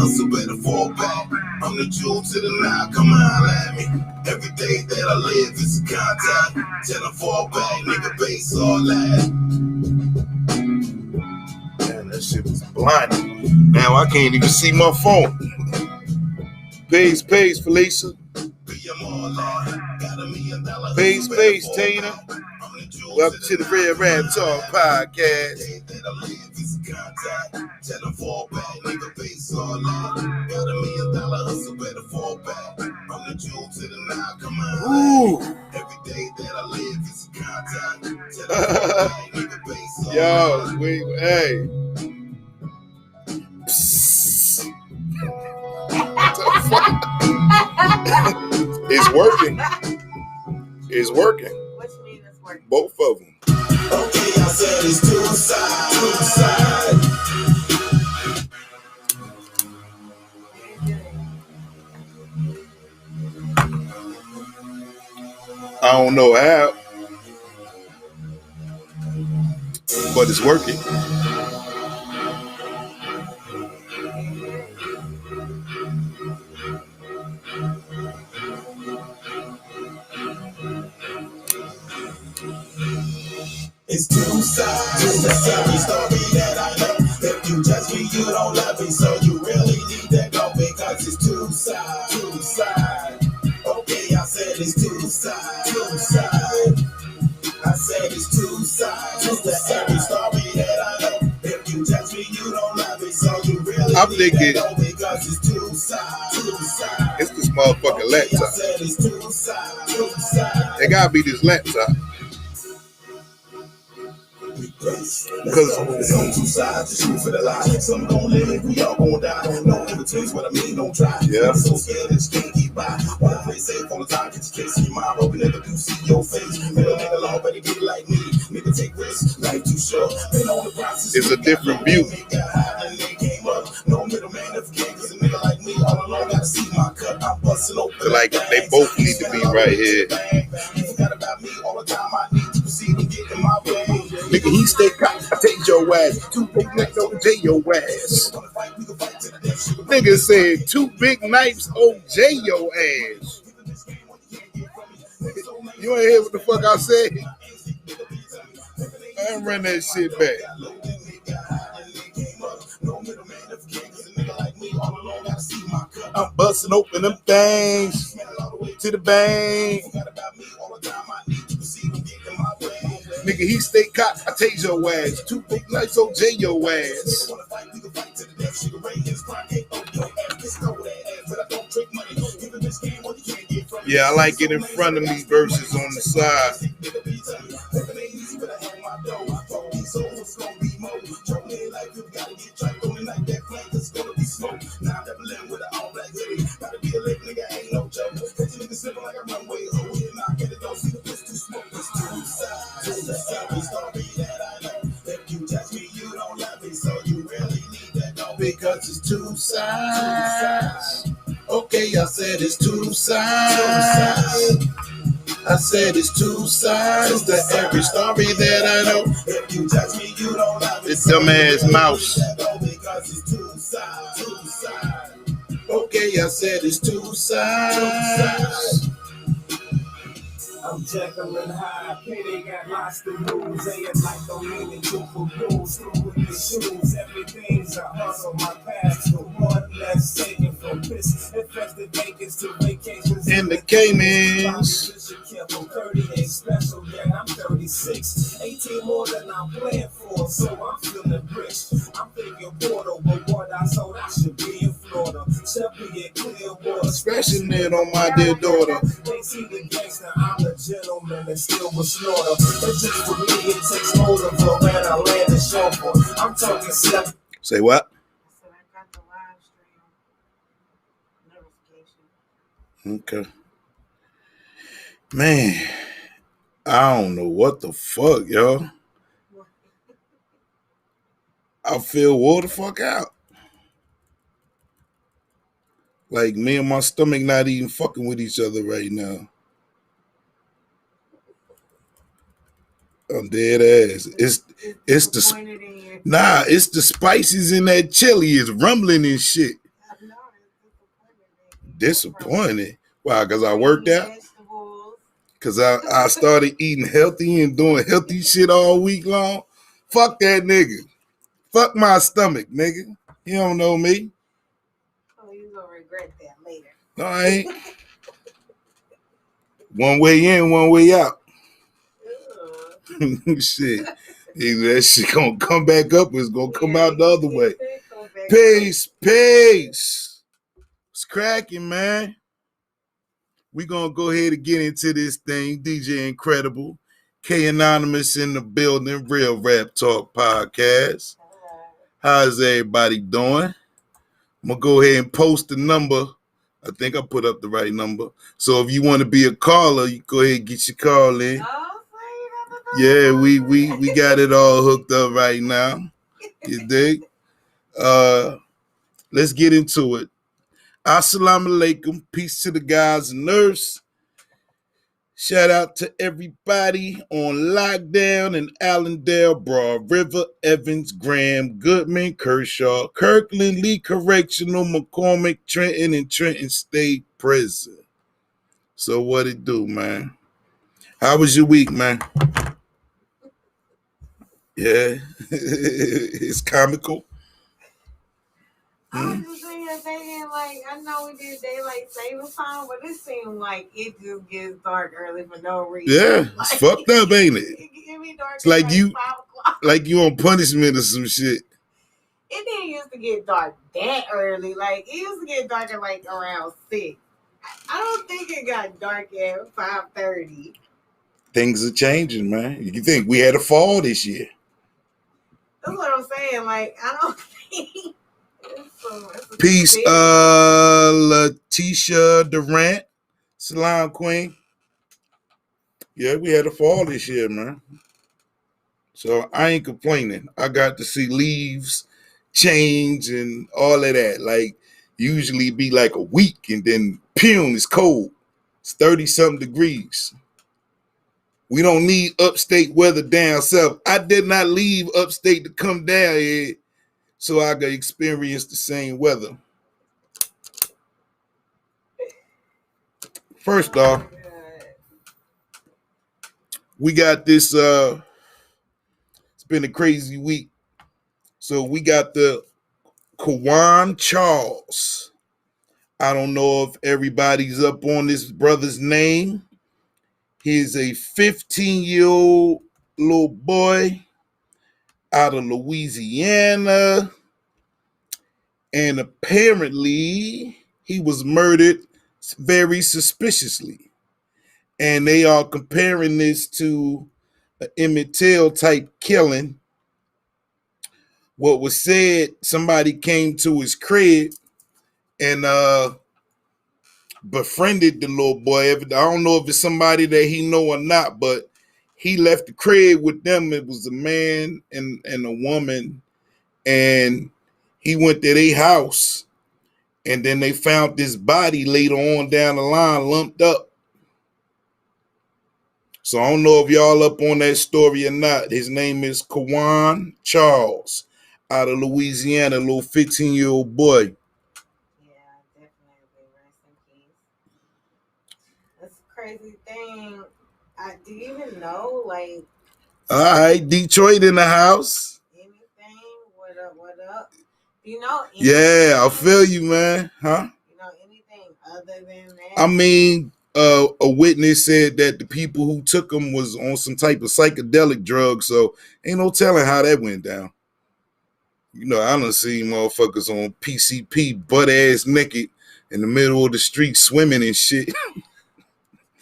hustle, better fall back. I'm the jewel to the nine, come on, holla at me. Every day that I live is a contact. Tell them fall back, nigga, base all that. Man, that shit was blinding. Now I can't even see my phone. Peace, Felicia. Peace, Tina. Welcome to the Red Rat Talk Podcast. Ooh. Every day that I live is contact. Yo, hey. It's working. It's working. What you mean it's working? Both of them. Okay, I said it's two sides. I don't know how, but it's working. It's two sides. That's every story that I know. If you judge me, you don't love me, so you really need to go because it's two sides. Two sides. Okay, I said it's two sides. Two sides. I said it's two sides. That's every story that I know. If you judge me, you don't love me, so you really need to go because it's two sides. Two sides. It's this motherfucking laptop. I said it's two sides. Two sides. It gotta be this laptop. Because it's on two sides, the shoot for the lie. Some gon' live, we all gon' die. No in betweens, what I mean, don't try. Yeah. So scared that you can't keep by. Wanna play safe all the time, get your case in your mind, but we never do see your face. Middle nigga long, better get it like me. Nigga take risks, life too short. Been on the process. It's a different view. No middleman never came, cause a nigga like me all alone gotta see my cut. I'm busting open. Like they both need to be right here. You forgot about me all the time. I need to proceed and get in my way. Nigga, he stay cocked, I take your ass. Two big knives, OJ your ass. Nigga said, two big knives, OJ your ass. You ain't hear what the fuck I said? I ain't run that shit back. I'm busting open them things to the bank. Nigga, he stay cocked, I take your ass. Two big lights, OJ your ass. Yeah, I like it in front of me versus on the side. Because it's two sides. Okay, I said it's two sides. I said it's two sides to every story that I know. If you judge me, you don't love me. This dumbass mouse. Okay, I said it's two sides. I'm Jekyll and Hyde, they got lots to lose. They ain't like no meaning to for rules. Through with the shoes, everything's a hustle. My past to one less taken from this. Infested vacants to vacations in the Caymans. 30 ain't special yet, I'm 36. 18 more than I'm playing for, so I'm feeling rich. I'm thinking Porto, but what I sold, I should be in Florida. Should be in Clearwater. Scratching it on my dear daughter. They see the gangster, I'm a gentleman and still with slaughter. It's just for me, it takes motive for man, I land the show for. I'm talking stuff. Say what? I said I got the live stream notification. Okay. Man, I don't know what the fuck, y'all. I feel wore the fuck out. Like me and my stomach not even fucking with each other right now. I'm dead ass. It's the it's the spices in that chili is rumbling and shit. Disappointed. Why? Because I worked out? Vegetables. Because I started eating healthy and doing healthy shit all week long. Fuck that nigga. Fuck my stomach, nigga. You don't know me. Oh, you gonna regret that later. No, I ain't. One way in, one way out. Ugh. Shit. Either that shit gonna come back up or it's gonna come out the other way. Go back Peace, peace. It's cracking, man. We gonna go ahead and get into this thing. DJ Incredible, K Anonymous in the building, Real Rap Talk Podcast. How's everybody doing? I'm gonna go ahead and post the number. I think I put up the right number. So if you want to be a caller, you go ahead and get your call in. Yeah, we got it all hooked up right now. You dig? Let's get into it. Assalamu alaikum. Peace to the guys and nurse. Shout out to everybody on lockdown in Allendale, Broad River, Evans, Graham, Goodman, Kershaw, Kirkland, Lee Correctional, McCormick, Trenton, and Trenton State Prison. So what it do, man? How was your week, man? Yeah, it's comical. I was just thinking, like, I know we did daylight savings time, but it seemed like it just gets dark early for no reason. Yeah, it's fucked up, ain't it? It get me dark It's like at you- 5 o'clock. Like you on punishment or some shit. It didn't used to get dark that early. Like, it used to get dark at like around 6. I don't think it got dark at 5:30. Things are changing, man. You think we had a fall this year? That's what I'm saying. Like, I don't think it's a Peace, big- Letitia Durant, Salon Queen. Yeah, we had a fall this year, man. So I ain't complaining. I got to see leaves change and all of that. Like, usually be like a week and then Pune is cold. It's 30-something degrees. We don't need upstate weather down south. I did not leave upstate to come down here so I could experience the same weather. First Oh off, my God. we got this, it's been a crazy week. So we got the Kawan Charles. I don't know if everybody's up on this brother's name. He's a 15-year-old little boy out of Louisiana. And apparently he was murdered very suspiciously. And they are comparing this to an Emmett Till type killing. What was said, somebody came to his crib and befriended the little boy. I don't know if it's somebody that he know or not, but he left the crib with them. It was a man and a woman, and he went to their house, and then they found this body later on down the line, lumped up. So I don't know if y'all up on that story or not. His name is Kawan Charles, out of Louisiana, a little 15-year-old boy. Yeah, definitely. Rest in peace. That's a crazy thing. Do you even know, like, All right, Detroit in the house. anything? What up? What up? Do you know? Yeah, I feel you, man. Huh? You know anything other than that? I mean, a witness said that the people who took him was on some type of psychedelic drug, so ain't no telling how that went down. You know, I done seen motherfuckers on PCP butt ass naked in the middle of the street swimming and shit.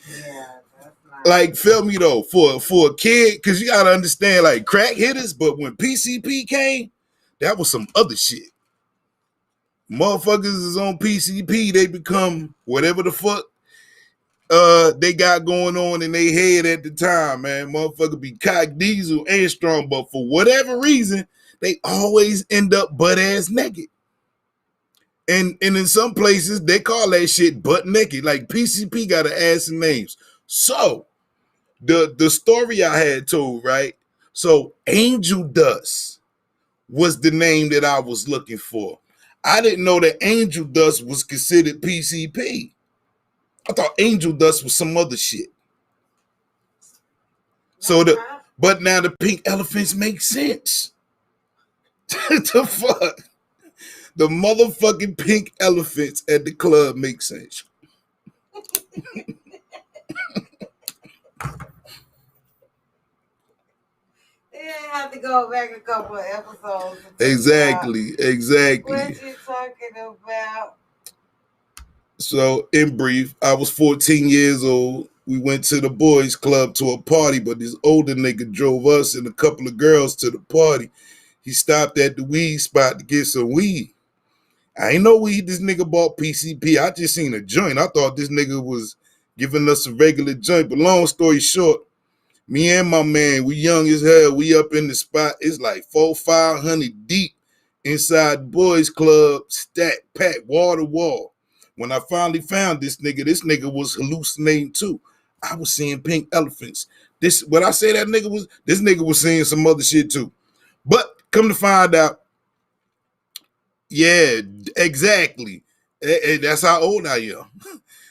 Yeah, that's not Like, feel me though, for a kid, because you gotta understand, like, crack hitters, but when PCP came, that was some other shit. Motherfuckers is on PCP, they become whatever the fuck they got going on in their head at the time, man. Motherfucker be cock diesel and strong, but for whatever reason, they always end up butt ass naked. And in some places, they call that shit butt naked. Like, PCP got an ass and names. So, the story I had told, right? So, Angel Dust was the name that I was looking for. I didn't know that angel dust was considered PCP. I thought angel dust was some other shit. So but now the pink elephants make sense. The fuck? The motherfucking pink elephants at the club make sense. You have to go back a couple of episodes. Exactly. What you talking about? So, in brief, I was 14 years old. We went to the boys' club to a party, but this older nigga drove us and a couple of girls to the party. He stopped at the weed spot to get some weed. I ain't know weed. This nigga bought PCP. I just seen a joint. I thought this nigga was giving us a regular joint. But long story short, me and my man, we young as hell. We up in the spot. It's like 400-500 deep inside the boys' club, stacked, packed, wall to wall. When I finally found this nigga was hallucinating too. I was seeing pink elephants. This nigga was seeing some other shit too. But come to find out, yeah, exactly. That's how old I am.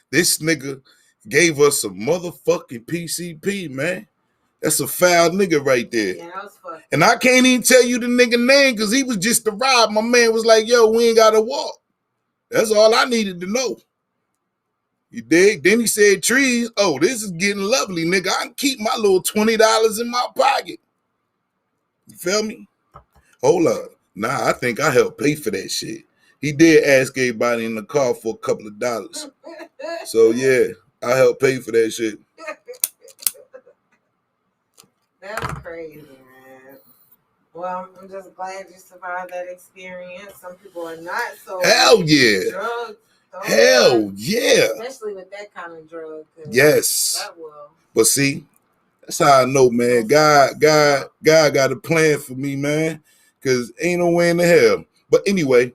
This nigga gave us some motherfucking PCP, man. That's a foul nigga right there. Yeah, that was fun. And I can't even tell you the nigga name because he was just a ride. My man was like, yo, we ain't got to walk. That's all I needed to know. You dig? Then he said, trees. Oh, this is getting lovely, nigga. I can keep my little $20 in my pocket. You feel me? Hold up. Nah, I think I helped pay for that shit. He did ask everybody in the car for a couple of dollars. So, yeah, I helped pay for that shit. That's crazy, man. Well, I'm just glad you survived that experience. Some people are not so. Hell yeah. Drugs. Hell yeah. Especially with that kind of drug. Yes. That will. But see, that's how I know, man. God got a plan for me, man. Because ain't no way in the hell. But anyway,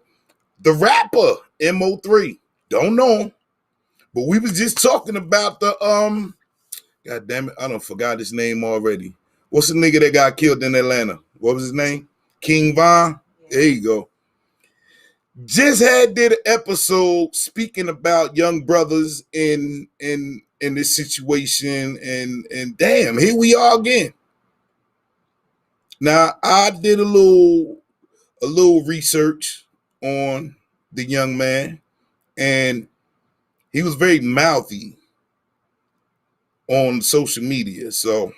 the rapper, MO3. Don't know him. But we was just talking about the, God damn it, I done forgot his name already. What's the nigga that got killed in Atlanta? What was his name? King Von? Yeah. There you go. Just did an episode speaking about young brothers in this situation, and damn, here we are again. Now I did a little research on the young man, and he was very mouthy on social media. So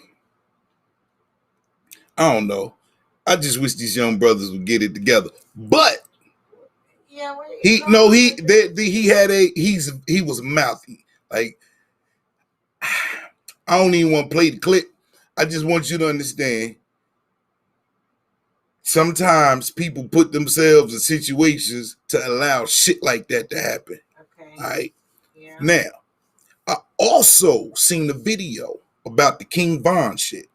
I don't know. I just wish these young brothers would get it together. But yeah, he was mouthy. Like, I don't even want to play the clip. I just want you to understand. Sometimes people put themselves in situations to allow shit like that to happen. Okay. All right. Yeah. Now, I also seen the video about the King Von shit.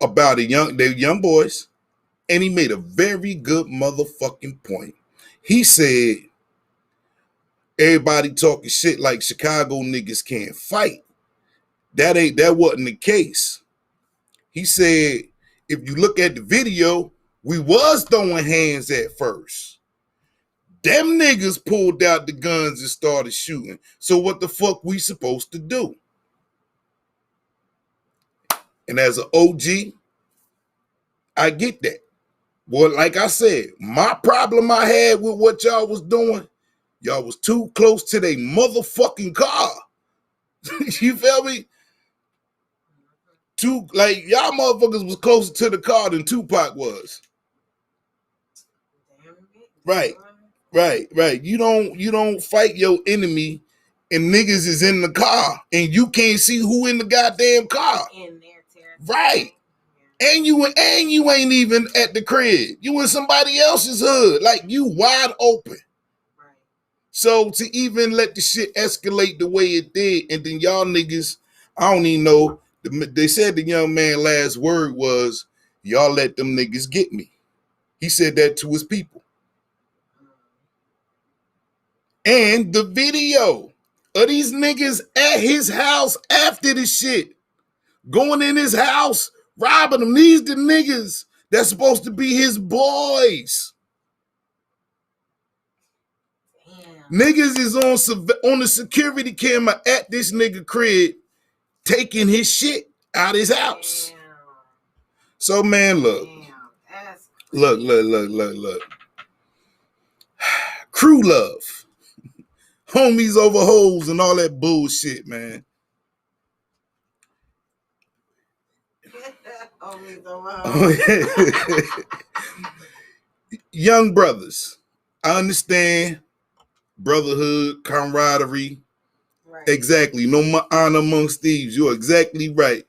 About the young boys. And he made a very good motherfucking point. He said, everybody talking shit like Chicago niggas can't fight. That wasn't the case. He said, if you look at the video, we was throwing hands at first. Them niggas pulled out the guns and started shooting. So what the fuck we supposed to do? And as an OG, I get that. Well, like I said, my problem I had with what y'all was doing, y'all was too close to their motherfucking car. You feel me? Y'all motherfuckers was closer to the car than Tupac was. Right. You don't fight your enemy and niggas is in the car and you can't see who in the goddamn car. In their territory. Right. And you ain't even at the crib. You in somebody else's hood. Like, you wide open. Right. So to even let the shit escalate the way it did, and then y'all niggas, I don't even know. They said the young man last word was, y'all let them niggas get me. He said that to his people. And the video of these niggas at his house after the shit, going in his house, robbing him. These the niggas that's supposed to be his boys. Niggas is on the security camera at this nigga crib taking his shit out his house. Damn. So man, look. Damn. That's crazy. Look. Crew love. Homies over hoes and all that bullshit, man. Homies over hoes. Young brothers, I understand brotherhood, camaraderie. Right. Exactly. No honor amongst thieves. You're exactly right.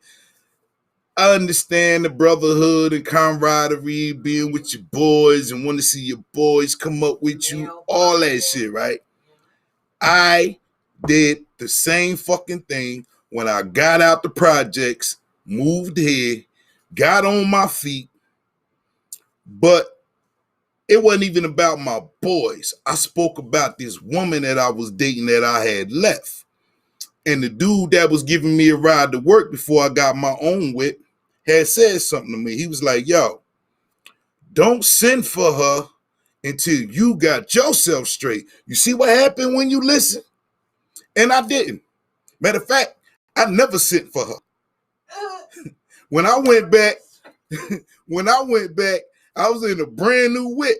I understand the brotherhood and camaraderie, being with your boys and want to see your boys come up with you, all that shit, right? I did the same fucking thing when I got out the projects, moved here, got on my feet, but it wasn't even about my boys. I spoke about this woman that I was dating that I had left. And the dude that was giving me a ride to work before I got my own whip had said something to me. He was like, yo, don't send for her until you got yourself straight. You see what happened when you listen? And I didn't. Matter of fact, I never sent for her. When I went back, I was in a brand new whip.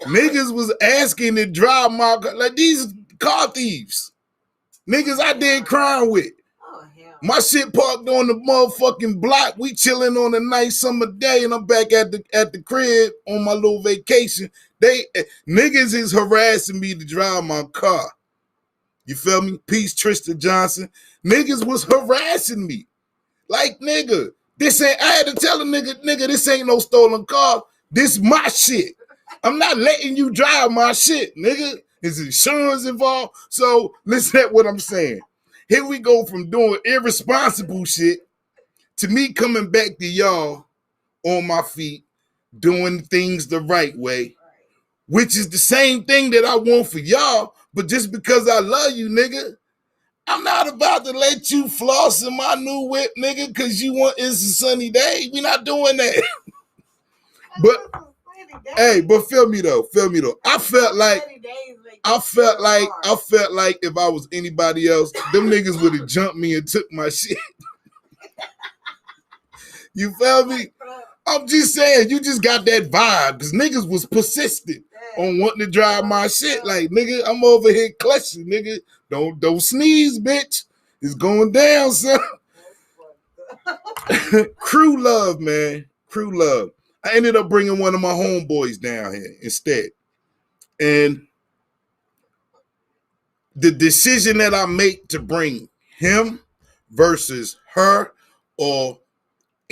Niggas was asking to drive my car. Like, these car thieves. Niggas I did crime with. Oh, hell. My shit parked on the motherfucking block. We chilling on a nice summer day, and I'm back at the crib on my little vacation. Niggas is harassing me to drive my car. You feel me? Peace, Tristan Johnson. Niggas was harassing me. Like, nigga, I had to tell a nigga, this ain't no stolen car. This my shit. I'm not letting you drive my shit, nigga. Is insurance involved? So listen at what I'm saying. Here we go from doing irresponsible shit to me coming back to y'all on my feet, doing things the right way, which is the same thing that I want for y'all. But just because I love you, nigga, I'm not about to let you floss in my new whip, nigga, because you want it's a sunny day. We not doing that. But hey, but feel me though. I felt like if I was anybody else, them niggas would have jumped me and took my shit. You feel me? I'm just saying, you just got that vibe because niggas was persistent on wanting to drive my shit. Like, nigga, I'm over here clutching, nigga. Don't sneeze, bitch. It's going down, son. Crew love, man. Crew love. I ended up bringing one of my homeboys down here instead. And the decision that I make to bring him versus her or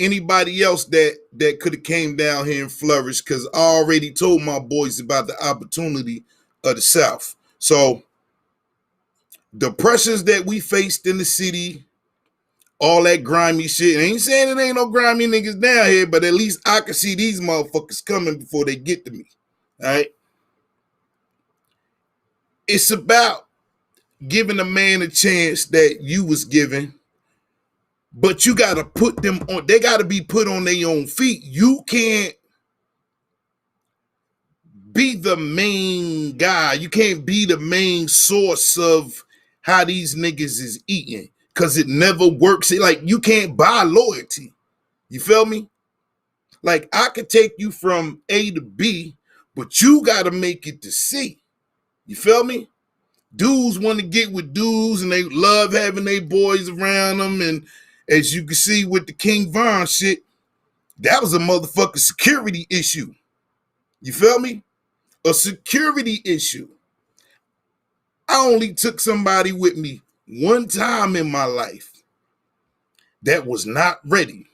anybody else that could have came down here and flourished, because I already told my boys about the opportunity of the South. So the pressures that we faced in the city, all that grimy shit. I ain't saying it ain't no grimy niggas down here, but at least I can see these motherfuckers coming before they get to me. All right. It's about giving a man a chance that you was given, but you got to put them on. They got to be put on their own feet. You can't be the main guy. You can't be the main source of how these niggas is eating, because it never works. Like, you can't buy loyalty. You feel me? Like, I could take you from A to B, but you got to make it to C. You feel me? Dudes want to get with dudes, and they love having their boys around them. And as you can see with the King Von shit, that was a motherfucking security issue. You feel me? A security issue. I only took somebody with me one time in my life that was not ready.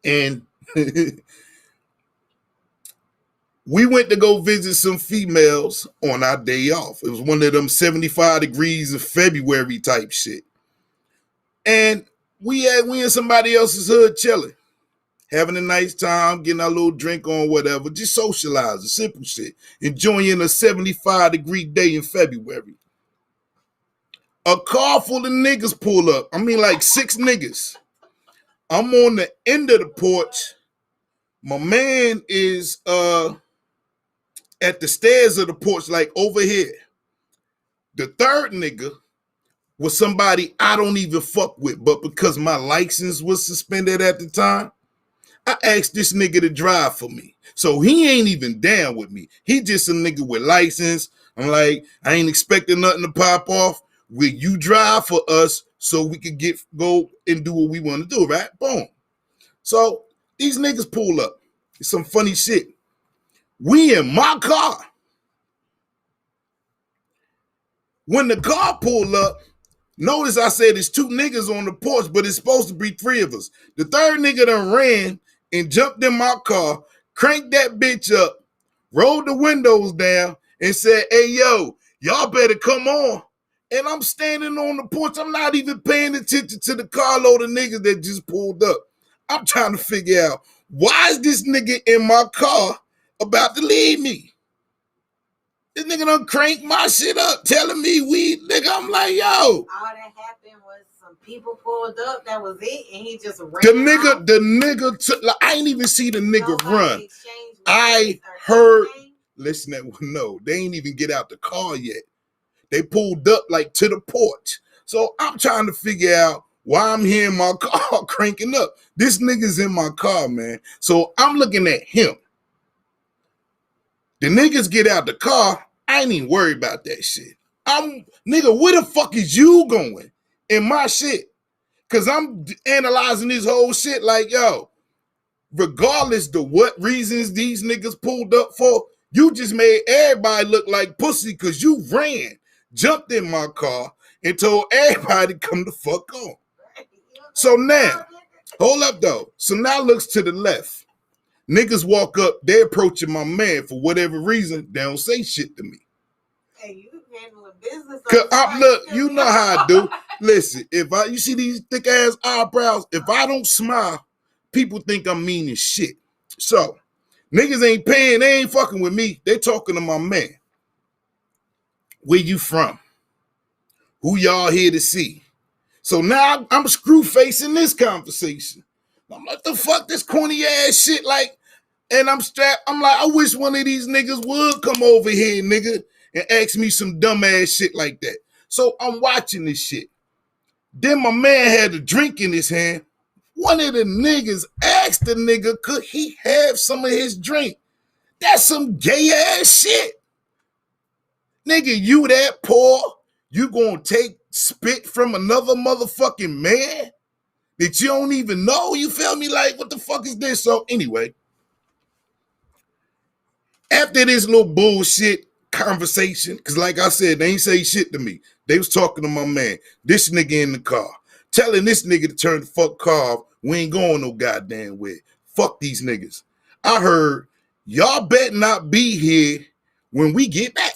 And we went to go visit some females on our day off. It was one of them 75 degrees of February type shit. And we in somebody else's hood chilling, having a nice time, getting our little drink on, whatever, just socializing, simple shit, enjoying a 75 degree day in February. A car full of niggas pull up. I mean, like 6 niggas. I'm on the end of the porch. My man is at the stairs of the porch, like over here. The third nigga was somebody I don't even fuck with, but because my license was suspended at the time, I asked this nigga to drive for me. So he ain't even down with me. He just a nigga with license. I'm like, I ain't expecting nothing to pop off. Will you drive for us so we could go and do what we want to do, right? Boom. So these niggas pull up. It's some funny shit. We in my car. When the car pulled up, notice I said it's two niggas on the porch, but it's supposed to be three of us. The third nigga done ran and jumped in my car, cranked that bitch up, rolled the windows down, and said, hey, yo, y'all better come on. And I'm standing on the porch. I'm not even paying attention to the carload of niggas that just pulled up. I'm trying to figure out, why is this nigga in my car about to leave me? This nigga done cranked my shit up, telling me weed, nigga. I'm like, yo. All that happened was some people pulled up. That was it, and he just ran. The nigga took. Like, I ain't even see the nigga run. I heard. Listen, no, they ain't even get out the car yet. They pulled up like to the porch. So I'm trying to figure out why I'm hearing my car cranking up. This nigga's in my car, man. So I'm looking at him. The niggas get out the car. I ain't even worried about that shit. Nigga, where the fuck is you going in my shit? Cause I'm analyzing this whole shit like, yo, regardless to what reasons these niggas pulled up for, you just made everybody look like pussy because you ran, jumped in my car, and told everybody to come the fuck on. So now, hold up though. So now looks to the left. Niggas walk up, they approaching my man for whatever reason. They don't say shit to me. Hey, you handling business. Cause look, you know how I do. Listen, you see these thick ass eyebrows, if I don't smile, people think I'm mean as shit. So niggas ain't paying, they ain't fucking with me. They talking to my man. Where you from? Who y'all here to see? So now I'm screw facing this conversation. I'm like, the fuck this corny ass shit, like, and I'm strapped. I'm like, I wish one of these niggas would come over here, nigga, and ask me some dumb ass shit like that. So I'm watching this shit. Then my man had a drink in his hand. One of the niggas asked the nigga, could he have some of his drink? That's some gay ass shit. Nigga, you that poor, you gonna take spit from another motherfucking man that you don't even know? You feel me? Like, what the fuck is this? So anyway, after this little bullshit conversation, because like I said, they ain't say shit to me. They was talking to my man, this nigga in the car, telling this nigga to turn the fuck car off. We ain't going no goddamn way. Fuck these niggas. I heard, y'all better not be here when we get back.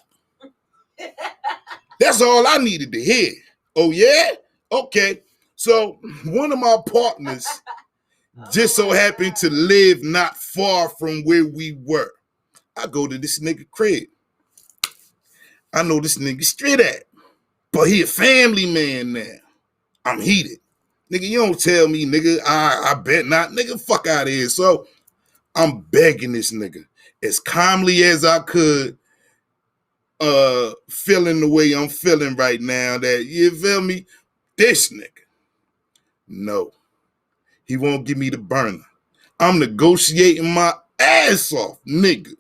That's all I needed to hear. Oh, yeah? Okay. So one of my partners just so happened to live not far from where we were. I go to this nigga crib. I know this nigga straight at, but he a family man now. I'm heated. Nigga, you don't tell me, nigga, I bet not. Nigga, fuck out of here. So I'm begging this nigga as calmly as I could, feeling the way I'm feeling right now, that, you feel me? This nigga, no, he won't give me the burner. I'm negotiating my ass off, nigga.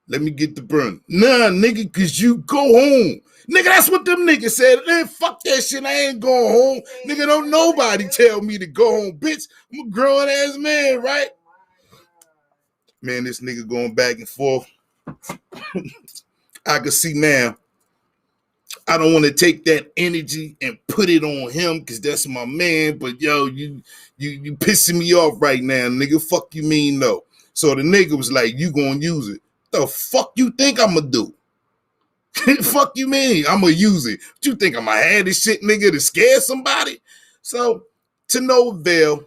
Let me get the burner. Nah, nigga, cause you go home. Nigga, that's what them niggas said. Man, fuck that shit, I ain't going home. Nigga, don't nobody tell me to go home, bitch. I'm a grown ass man, right? Man, this nigga going back and forth. I can see now, I don't want to take that energy and put it on him because that's my man. But yo, you pissing me off right now, nigga. Fuck you mean no? So the nigga was like, you gonna use it? The fuck you think I'm gonna do? Fuck you mean I'm gonna use it? What you think I'm gonna have this shit, nigga, to scare somebody? So to no avail,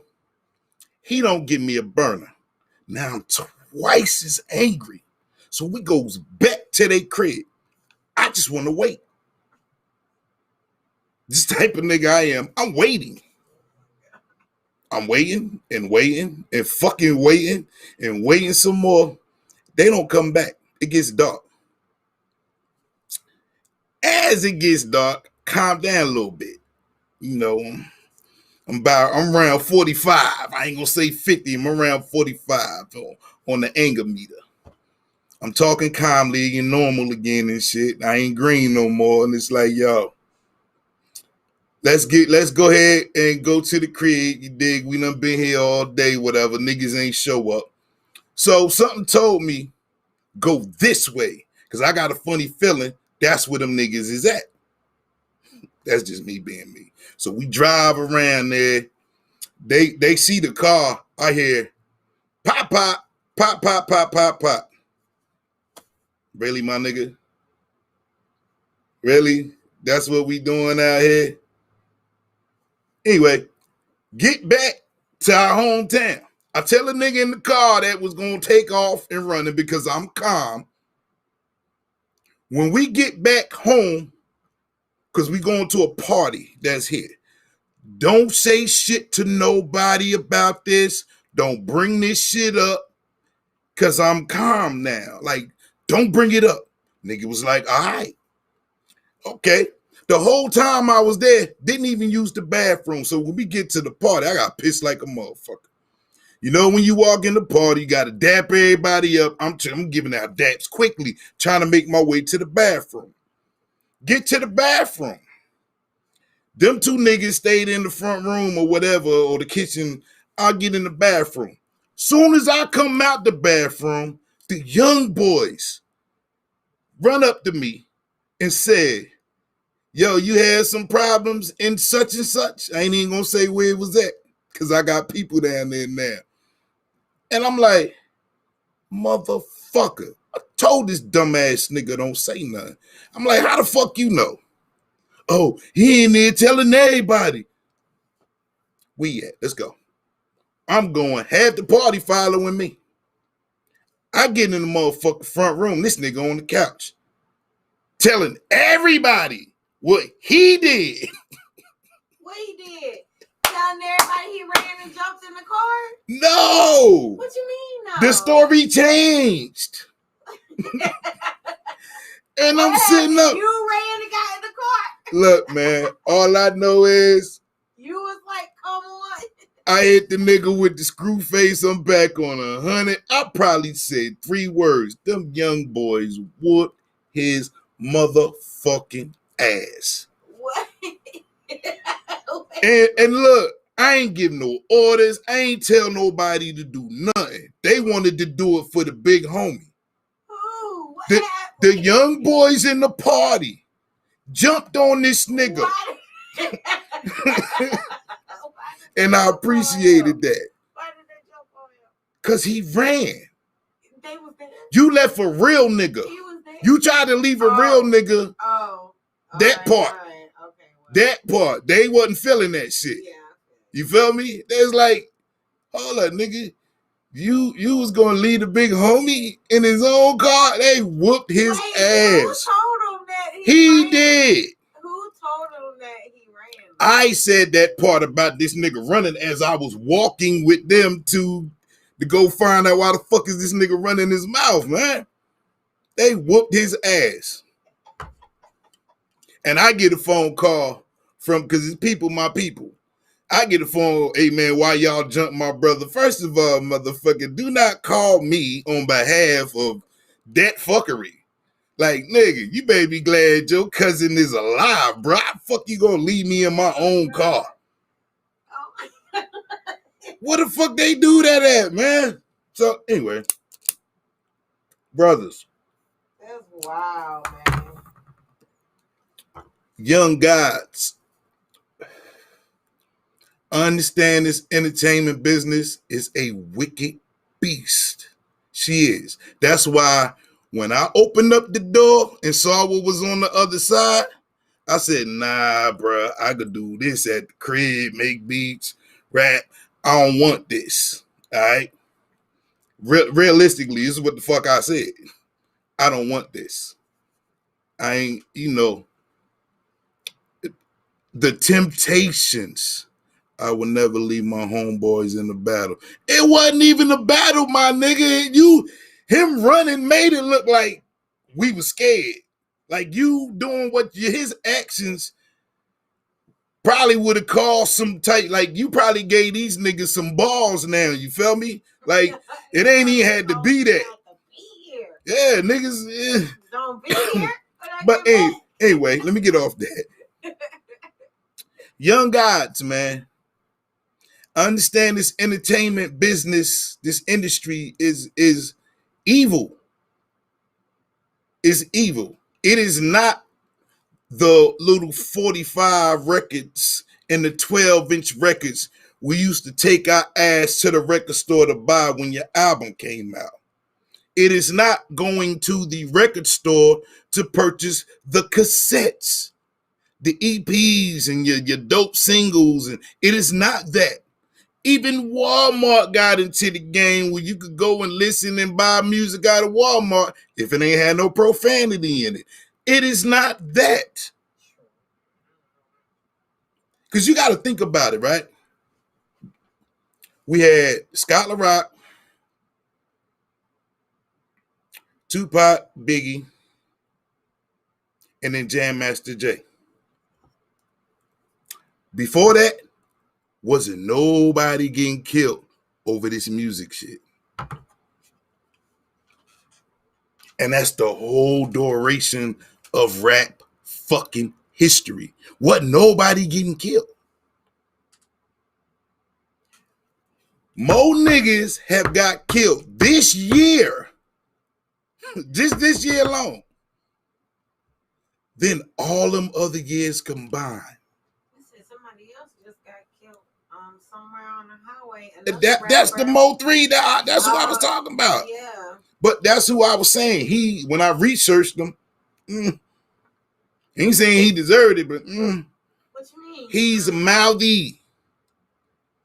he don't give me a burner. Now I'm twice as angry. So we goes back to their crib. I just want to wait. This type of nigga I am, I'm waiting. I'm waiting and waiting and fucking waiting and waiting some more. They don't come back. It gets dark. As it gets dark, calm down a little bit. You know, I'm around 45. I ain't gonna say 50. I'm around 45 on the anger meter. I'm talking calmly and normal again and shit. I ain't green no more. And it's like, yo, let's go ahead and go to the crib. You dig? We done been here all day, whatever. Niggas ain't show up. So something told me, go this way. Cause I got a funny feeling that's where them niggas is at. That's just me being me. So we drive around there. They see the car. I hear pop, pop, pop, pop, pop, pop, pop. Really, my nigga? Really? That's what we doing out here? Anyway, get back to our hometown. I tell a nigga in the car that was going to take off and running because I'm calm. When we get back home, because we going to a party that's here, don't say shit to nobody about this. Don't bring this shit up because I'm calm now. Like, don't bring it up. Nigga was like, all right. Okay. The whole time I was there, didn't even use the bathroom. So when we get to the party, I got pissed like a motherfucker. You know, when you walk in the party, you got to dap everybody up. I'm giving out daps quickly, trying to make my way to the bathroom. Get to the bathroom. Them two niggas stayed in the front room or whatever, or the kitchen. I'll get in the bathroom. Soon as I come out the bathroom, the young boys run up to me and said, yo, you had some problems in such and such. I ain't even gonna say where it was at because I got people down there now. And I'm like, motherfucker, I told this dumbass nigga don't say nothing. I'm like, how the fuck you know? Oh, he in there telling everybody. We at? Let's go. I'm going. Half the party following me. I get in the motherfucking front room. This nigga on the couch. Telling everybody what he did. What he did? Telling everybody he ran and jumped in the car? No. What you mean no? The story changed. And I'm sitting up. You ran and got in the car. Look, man, all I know is you was like, come on. I hit the nigga with the screw face. I'm back on 100. I probably said 3 words. Them young boys whooped his motherfucking ass. What? And look, I ain't give no orders. I ain't tell nobody to do nothing. They wanted to do it for the big homie. Ooh, what happened? The young boys in the party jumped on this nigga. And I appreciated that. Why did they jump on him? Because he ran. They was there. You left a real nigga. He was there. You tried to leave a real nigga. Oh. That right, part. Right. Okay. Well, That part. They wasn't feeling that shit. yeah. You feel me? There's like, hold up, nigga. You was gonna leave the big homie in his own car. They whooped his Wait, ass. Who told him that He ran? did. Who told him that he ran? I said that part about this nigga running as I was walking with them to go find out why the fuck is this nigga running his mouth, man. They whooped his ass. And I get a phone call from, because it's people, my people. I get a phone, hey man, why y'all jump my brother? First of all, motherfucker, do not call me on behalf of that fuckery. Like, nigga, you better be glad your cousin is alive, bro. How the fuck you gonna leave me in my own car? Oh. What the fuck they do that at, man? So, anyway, brothers, That's wild, man. young gods, understand this entertainment business is a wicked beast. She is. That's why when I opened up the door and saw what was on the other side, I said, nah, bro, I could do this at the crib, make beats, rap. I don't want this, all right? Realistically, this is what the fuck I said. I don't want this. I ain't, the temptations. I would never leave my homeboys in the battle. It wasn't even a battle, my nigga. Him running made it look like we were scared. Like you doing his actions probably would have caused some type, like you probably gave these niggas some balls now, you feel me? Like it ain't even had to be that. Yeah, niggas. Yeah. Don't be here. But anyway, let me get off that. Young gods, man. I understand this entertainment business, this industry is evil. It's evil. It is not the little 45 records and the 12-inch records we used to take our ass to the record store to buy when your album came out. It is not going to the record store to purchase the cassettes, the EPs and your dope singles. And it is not that. Even Walmart got into the game where you could go and listen and buy music out of Walmart if it ain't had no profanity in it. It is not that. Because you got to think about it, right? We had Scott LaRock, Tupac, Biggie, and then Jam Master Jay. Before that, wasn't nobody getting killed over this music shit. And that's the whole duration of rap fucking history. Wasn't nobody getting killed. More niggas have got killed this year, just this year alone, than all them other years combined. Somebody else just got killed somewhere on the highway. That's the Mo 3. That's what I was talking about. Yeah. But that's who I was saying. When I researched him, ain't saying he deserved it, but what you mean? He's a mouthy.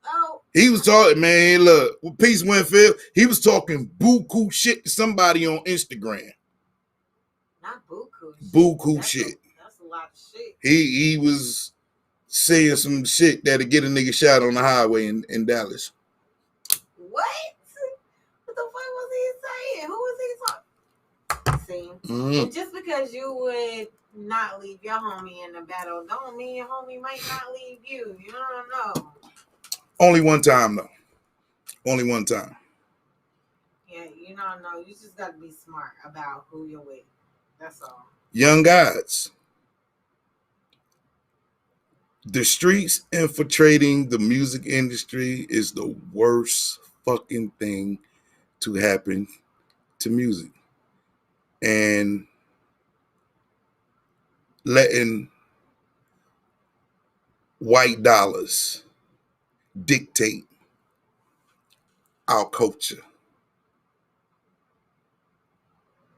Oh. He was talking, man, look, with Peace Winfield, he was talking buku shit to somebody on Instagram. Not buku shit. Buku shit. That's a lot of shit. He was saying some shit that'll get a nigga shot on the highway in Dallas. What? What the fuck was he saying? Who was he talking? See, and just because you would not leave your homie in the battle, don't mean your homie might not leave you. You don't know. Only one time, though. Only one time. Yeah, you don't know. You just got to be smart about who you're with. That's all. Young gods. The streets infiltrating the music industry is the worst fucking thing to happen to music. And letting white dollars dictate our culture.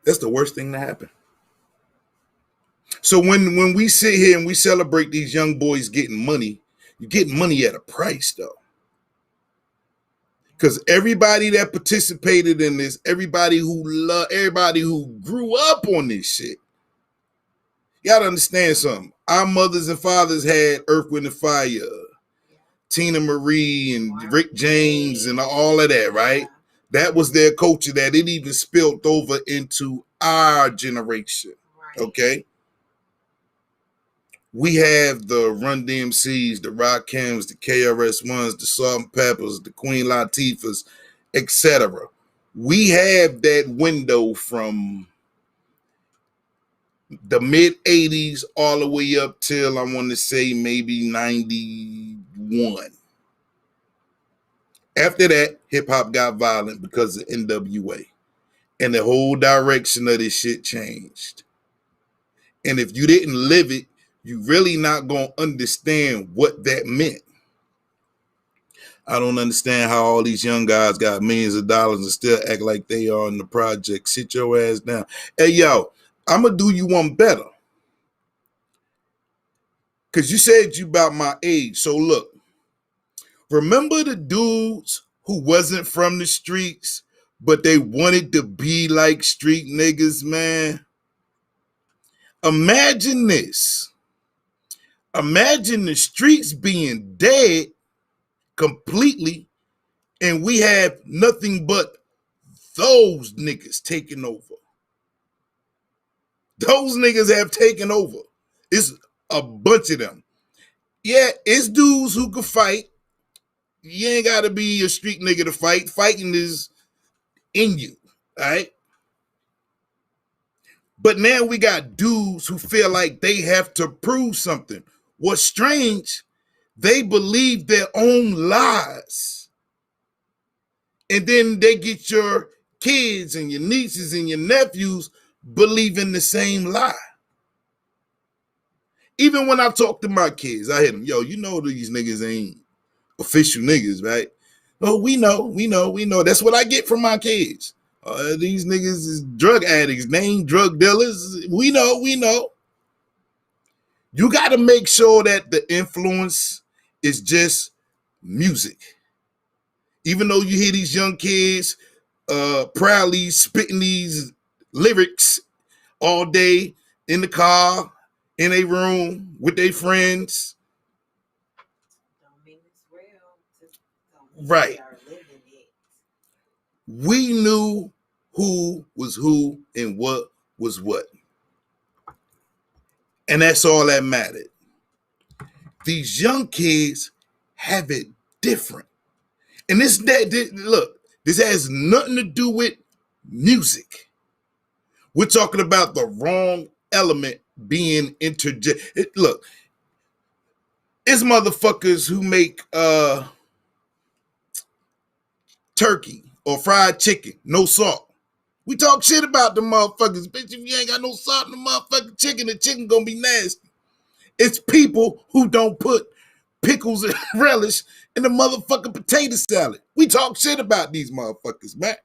That's the worst thing to happen. So when we sit here and we celebrate these young boys getting money, you're getting money at a price, though. Because everybody that participated in this, everybody who grew up on this shit, you gotta understand something. Our mothers and fathers had Earth, Wind, and Fire, Tina Marie and Rick James and all of that, right? That was their culture that it even spilled over into our generation, okay? We have the Run DMCs, the Rakims, the KRS-Ones, the Salt-N-Peppers, the Queen Latifahs, etc. We have that window from the mid-'80s all the way up till, I want to say, maybe 91. After that, hip-hop got violent because of NWA. And the whole direction of this shit changed. And if you didn't live it, you really not going to understand what that meant. I don't understand how all these young guys got millions of dollars and still act like they are in the project. Sit your ass down. Hey, yo, I'm going to do you one better. Because you said you about my age. So look, remember the dudes who wasn't from the streets, but they wanted to be like street niggas, man? Imagine this. Imagine the streets being dead completely, and we have nothing but those niggas taking over. Those niggas have taken over. It's a bunch of them. Yeah, it's dudes who can fight. You ain't got to be a street nigga to fight. Fighting is in you, all right? But now we got dudes who feel like they have to prove something. What's strange, they believe their own lies. And then they get your kids and your nieces and your nephews believing the same lie. Even when I talk to my kids, I hit them, yo, you know these niggas ain't official niggas, right? Oh, we know. That's what I get from my kids. These niggas is drug addicts, named drug dealers. We know. You got to make sure that the influence is just music. Even though you hear these young kids proudly spitting these lyrics all day in the car, in a room with their friends. Don't mean it's real. Just don't mean Right. they are living it. We knew who was who and what was what. And that's all that mattered. These young kids have it different. And this has nothing to do with music. We're talking about the wrong element being interjected. Look, it's motherfuckers who make turkey or fried chicken, no salt. We talk shit about the motherfuckers. Bitch, if you ain't got no salt in the motherfucking chicken, the chicken gonna be nasty. It's people who don't put pickles and relish in the motherfucking potato salad. We talk shit about these motherfuckers, man.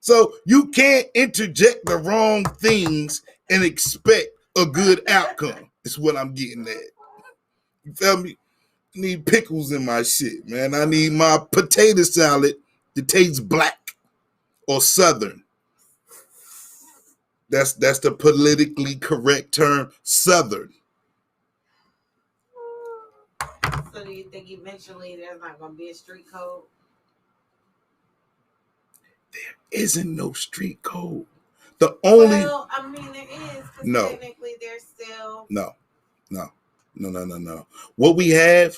So you can't interject the wrong things and expect a good outcome. Is what I'm getting at. You feel me? I need pickles in my shit, man. I need my potato salad to taste black or southern. That's the politically correct term, southern. So do you think eventually there's not going to be a street code? There isn't no street code. The only Well, I mean there is, because No. technically there's still no. What we have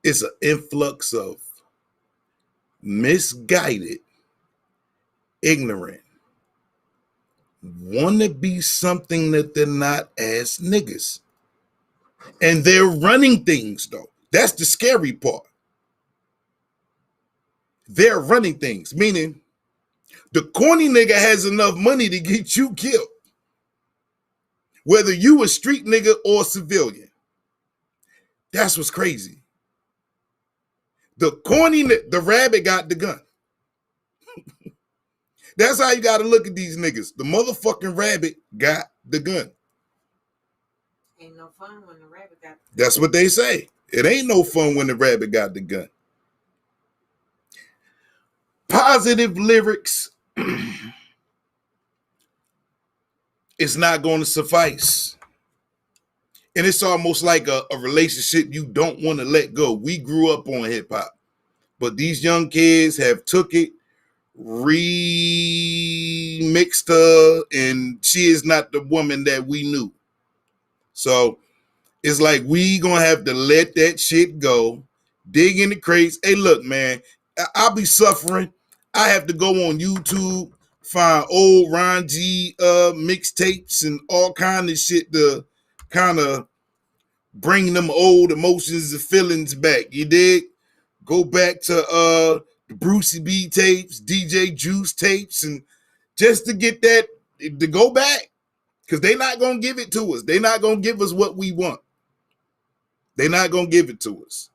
is an influx of misguided, ignorant, want to be something that they're not as niggas. And they're running things, though. That's the scary part. They're running things, meaning the corny nigga has enough money to get you killed. Whether you a street nigga or civilian. That's what's crazy. The corny, the rabbit got the gun. That's how you got to look at these niggas. The motherfucking rabbit got the gun. ain't no fun when the rabbit got That's what they say. It ain't no fun when the rabbit got the gun. Positive lyrics is not going to suffice. And it's almost like a relationship you don't want to let go. We grew up on hip hop, but these young kids have took it, remixed her, and she is not the woman that we knew. So it's like we gonna have to let that shit go, dig in the crates. Hey, look, man, I'll be suffering. I have to go on YouTube, find old Ron G mixtapes and all kind of shit to kind of bring them old emotions and feelings back. You dig? Go back to the Brucey B tapes, DJ Juice tapes, and just to get that, to go back, because they're not going to give it to us. They're not going to give us what we want. They're not going to give it to us.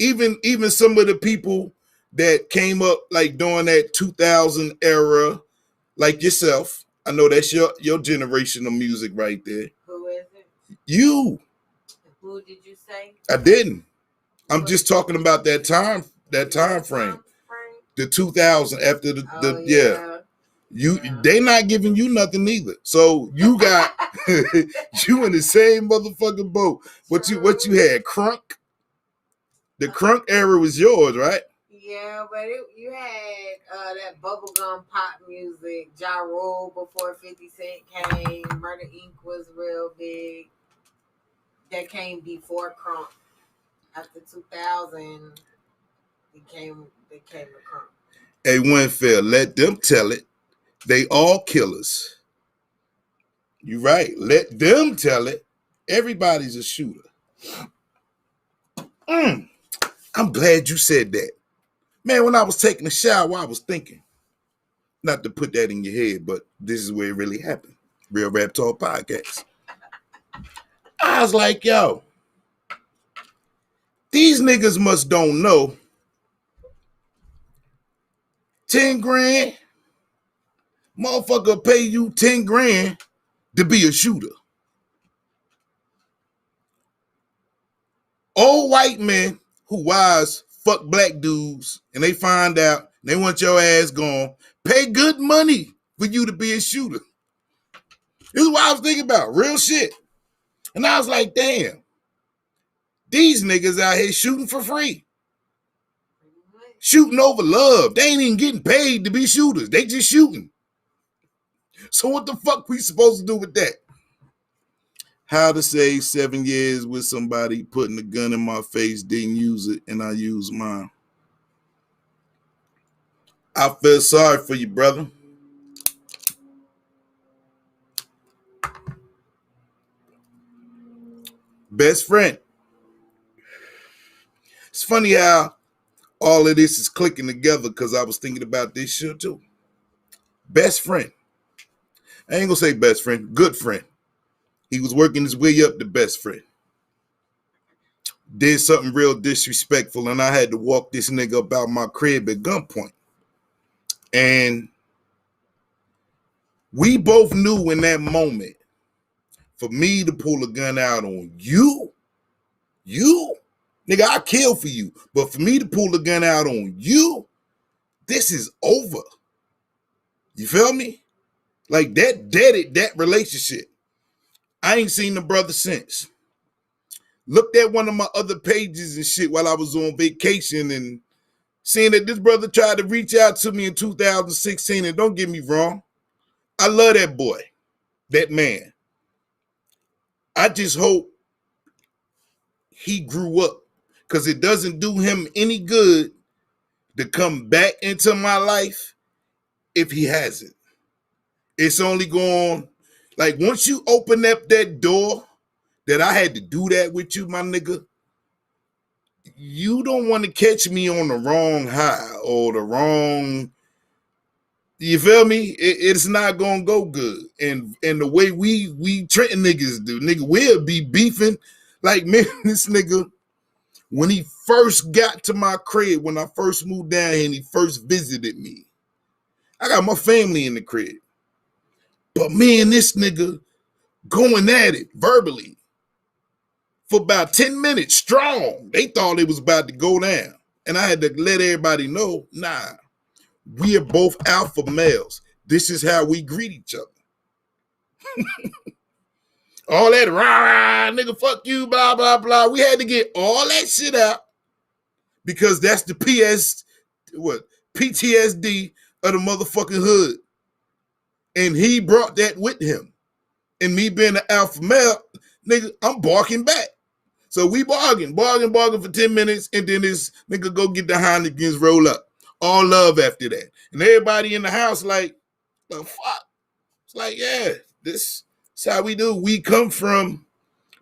Even some of the people that came up like during that 2000 era, like yourself, I know that's your generation of music right there. Who is it? You. Who did you say? I didn't. I'm just talking about that time frame. Frame? The 2000 after the Oh, yeah. You Yeah. they not giving you nothing either. So you got you in the same motherfucking boat. What you had? Crunk? The crunk era was yours, right? Yeah, but you had that bubblegum pop music, Ja Rule before 50 Cent came. Murder Inc. was real big. That came before Crump. After 2000, they came to Crump. Hey, Winfield, let them tell it. They all killers. You right. Let them tell it. Everybody's a shooter. I'm glad you said that. Man, when I was taking a shower, I was thinking, not to put that in your head, but this is where it really happened. Real Rap Talk Podcast. I was like, yo, these niggas must don't know 10 grand, motherfucker pay you 10 grand to be a shooter. Old white men who wives fuck black dudes and they find out they want your ass gone, pay good money for you to be a shooter. This is what I was thinking about, real shit. And I was like, damn, these niggas out here shooting for free. Shooting over love. They ain't even getting paid to be shooters. They just shooting. So what the fuck we supposed to do with that? How to save 7 years with somebody putting a gun in my face, didn't use it, and I used mine. I feel sorry for you, brother. Best friend. It's funny how all of this is clicking together because I was thinking about this shit too. Best friend. I ain't gonna say best friend, good friend. He was working his way up to best friend. Did something real disrespectful, and I had to walk this nigga up out my crib at gunpoint. And we both knew in that moment, for me to pull a gun out on you, nigga, I kill for you. But for me to pull the gun out on you, this is over. You feel me? Like that deaded that relationship. I ain't seen the brother since. Looked at one of my other pages and shit while I was on vacation and seeing that this brother tried to reach out to me in 2016. And don't get me wrong, I love that boy, that man. I just hope he grew up because it doesn't do him any good to come back into my life if he hasn't. It's only going, like once you open up that door that I had to do that with you, my nigga, you don't want to catch me on the wrong high or the wrong, you feel me? It's not gonna go good. And the way we Trenton niggas do, nigga, we'll be beefing. Like, man, this nigga, when he first got to my crib, when I first moved down here and he first visited me, I got my family in the crib. But me and this nigga going at it verbally for about 10 minutes strong. They thought it was about to go down. And I had to let everybody know, nah, we are both alpha males. This is how we greet each other. All that rah, nigga, fuck you, blah, blah, blah. We had to get all that shit out because that's the PTSD of the motherfucking hood. And he brought that with him. And me being an alpha male, nigga, I'm barking back. So we bargain for 10 minutes, and then this nigga go get the Heinekens, roll up. All love after that. And everybody in the house like, the fuck? It's like, yeah, this is how we do. We come from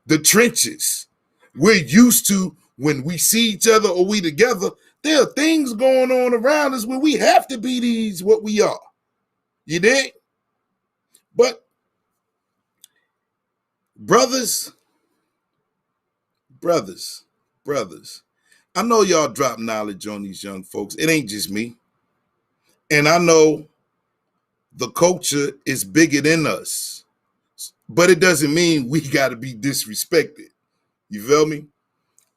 the trenches. We're used to when we see each other or we together, there are things going on around us where we have to be these what we are. You dig? But brothers, I know y'all drop knowledge on these young folks. It ain't just me. And I know the culture is bigger than us. But it doesn't mean we gotta be disrespected. You feel me?